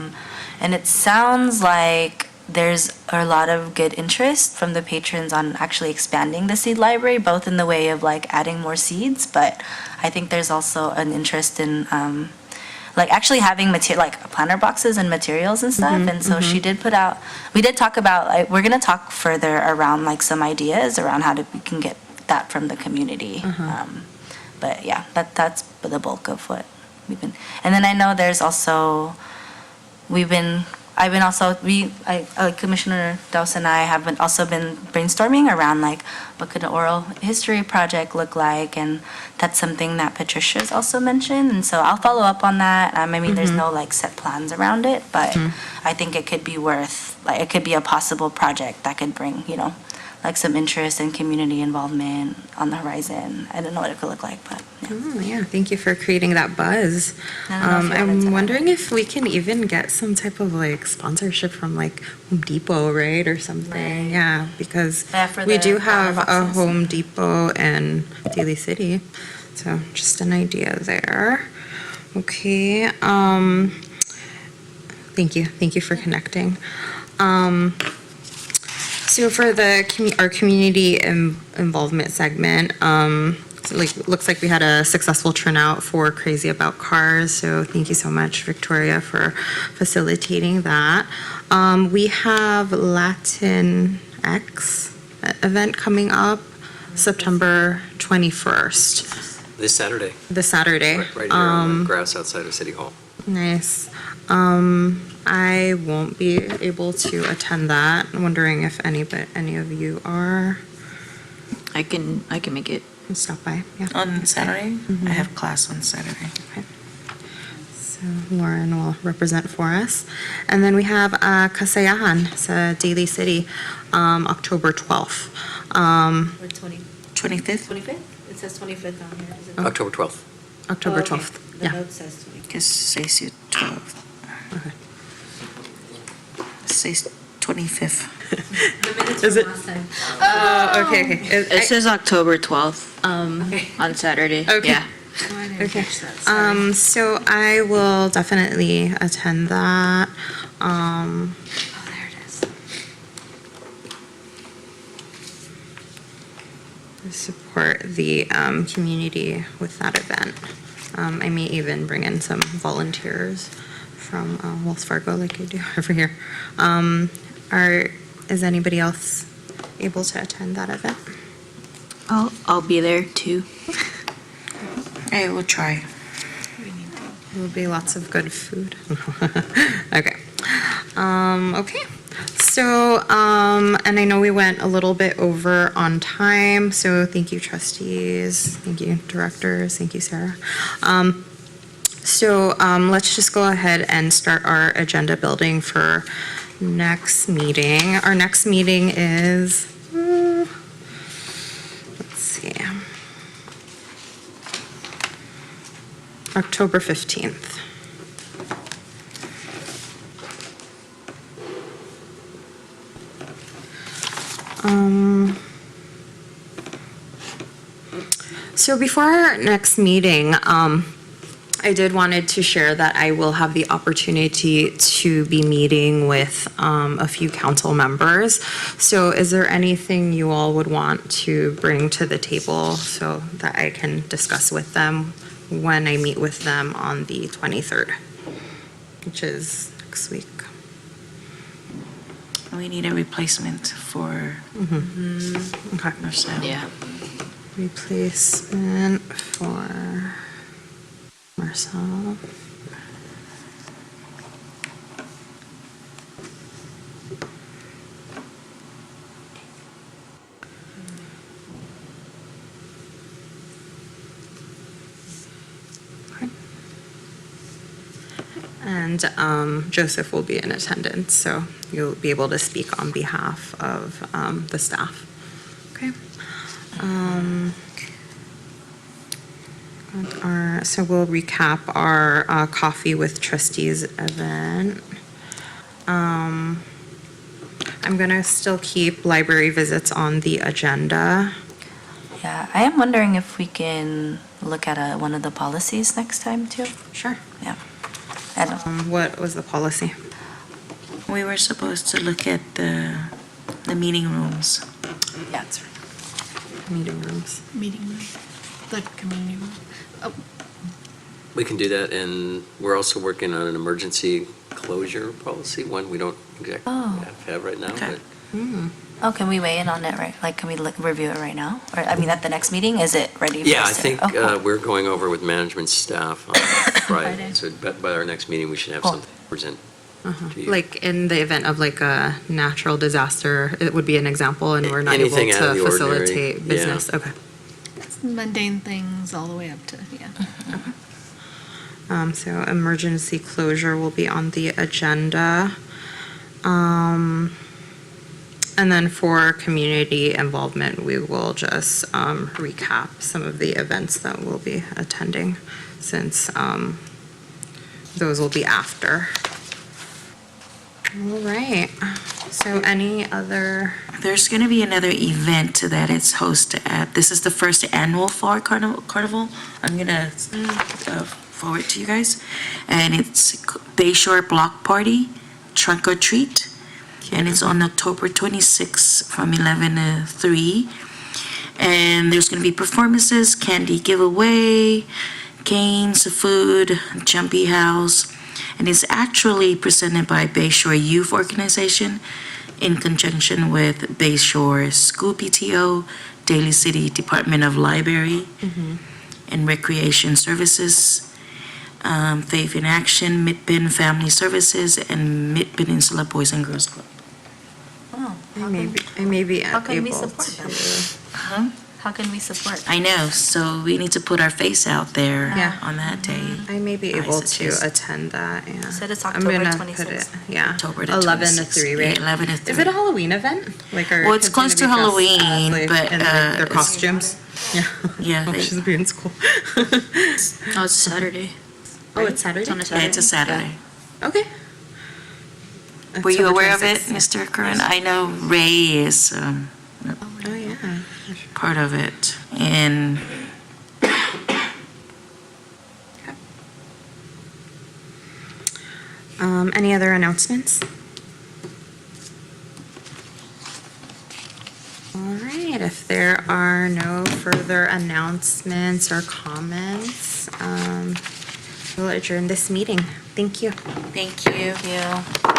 And it sounds like there's a lot of good interest from the patrons on actually expanding the seed library, both in the way of like adding more seeds, but I think there's also an interest in like actually having like planter boxes and materials and stuff. And so she did put out, we did talk about, like, we're gonna talk further around like some ideas around how we can get that from the community. But yeah, that's the bulk of what we've been. And then I know there's also, Commissioner Dawes and I have also been brainstorming around like what could an oral history project look like, and that's something that Patricia's also mentioned, and so I'll follow up on that. I mean, there's no like set plans around it, but I think it could be it could be a possible project that could bring, like some interest and community involvement on the horizon. I don't know what it could look like, but yeah. Oh, yeah, thank you for creating that buzz. I don't know if you wanted to I'm add wondering if we can even get some type of like sponsorship from like Home Depot, right, or something. Right. Yeah, because Yeah, for we the do have planter a boxes. Home Depot in Daly City. So just an idea there. Okay, thank you for connecting. So for our community involvement segment, looks like we had a successful turnout for Crazy About Cars. So thank you so much, Victoria, for facilitating that. We have Latin X event coming up September 21st, This Saturday, this Saturday. right here on the grass outside of City Hall. Nice. I won't be able to attend that. I'm wondering if any of you are. I can make it. Stop by, yeah. On Saturday? I have class on Saturday. So Lauren will represent for us. And then we have Kasayahan, it's Daly City, October 12th. 25th? 25th? It says 25th on here. Is it? October 12th. October Oh, okay. 12th, The yeah. note says 25th. Because it says here 12th. Okay. It says 25th. The minutes Is from it- last time. Oh, okay. It says October 12th Okay. on Saturday. Okay. Yeah. Okay. So I will definitely attend that. Oh, there it is. Support the community with that event. I may even bring in some volunteers from Wells Fargo like I do over here. Is anybody else able to attend that event? I'll be there too. I will try. There will be lots of good food. Okay. Okay. So, and I know we went a little bit over on time, so thank you, trustees. Thank you, directors. Thank you, Sarah. Let's just go ahead and start our agenda building for next meeting. Our next meeting is, let's see, October 15th. So before our next meeting, I did wanted to share that I will have the opportunity to be meeting with a few council members. So is there anything you all would want to bring to the table so that I can discuss with them when I meet with them on the 23rd, which is next week? We need a replacement for Okay. Marcel. Yeah. Replacement for Marcel. And Joseph will be in attendance, so you'll be able to speak on behalf of the staff. Okay. So we'll recap our Coffee with Trustees event. I'm going to still keep library visits on the agenda. Yeah, I am wondering if we can look at one of the policies next time too. Sure. Yeah. And What was the policy? We were supposed to look at the meeting rooms. yeah, it's right. Meeting rooms. Meeting room, the community room. Oh, We can do that, and we're also working on an emergency closure policy, one we don't exactly Oh. have right now, Okay. but Oh, can we weigh in on it right? Like, can we review it right now? Or, I mean, at the next meeting, is it ready for yeah, I us to? think Oh, cool. we're going over with management staff on Friday. Friday. So by our next meeting, we should have Cool. something to present to you. Like in the event of like a natural disaster, it would be an example and we're not able Anything out of to the ordinary, facilitate yeah. business. Okay. it's mundane things all the way up to, yeah. So emergency closure will be on the agenda. And then for community involvement, we will just recap some of the events that we'll be attending since those will be after. All right. So any other? There's going to be another event that it's hosted at. This is the first annual Fall Carnival. I'm going to forward to you guys. And it's Bayshore Block Party, Trunk or Treat. And it's on October 26th from 11 to 3. And there's going to be performances, candy giveaway, games, food, jumpy house. And it's actually presented by Bayshore Youth Organization in conjunction with Bayshore School PTO, Daly City Department of Library and Recreation Services, Faith in Action, Mid-Penn Family Services, and Mid-Peninsula Boys and Girls Club. Oh, I may be how can we able support them? to. How can we support? I know, so we need to put our face out there Yeah. on that day. I may be I able to suggest- attend that, yeah. Said it's I'm October gonna 26th. put it, yeah. October the 11 to 26th. 3, right? Yeah, 11 to 3. Is it a Halloween event? Like, are Well, it's kids close gonna to be dressed Halloween, as, like, but, in, like, their it's- costumes? Yeah. Yeah, Oh, they- she's be in school. Oh, it's Saturday. Oh, it's Saturday? It's on a Yeah, it's a Saturday. Okay. Were you October aware of it, 26th. Mr. Curran? I know Ray is Oh, yeah. part of it. And Any other announcements? All right, if there are no further announcements or comments, we'll adjourn this meeting. Thank you. thank you. Thank you.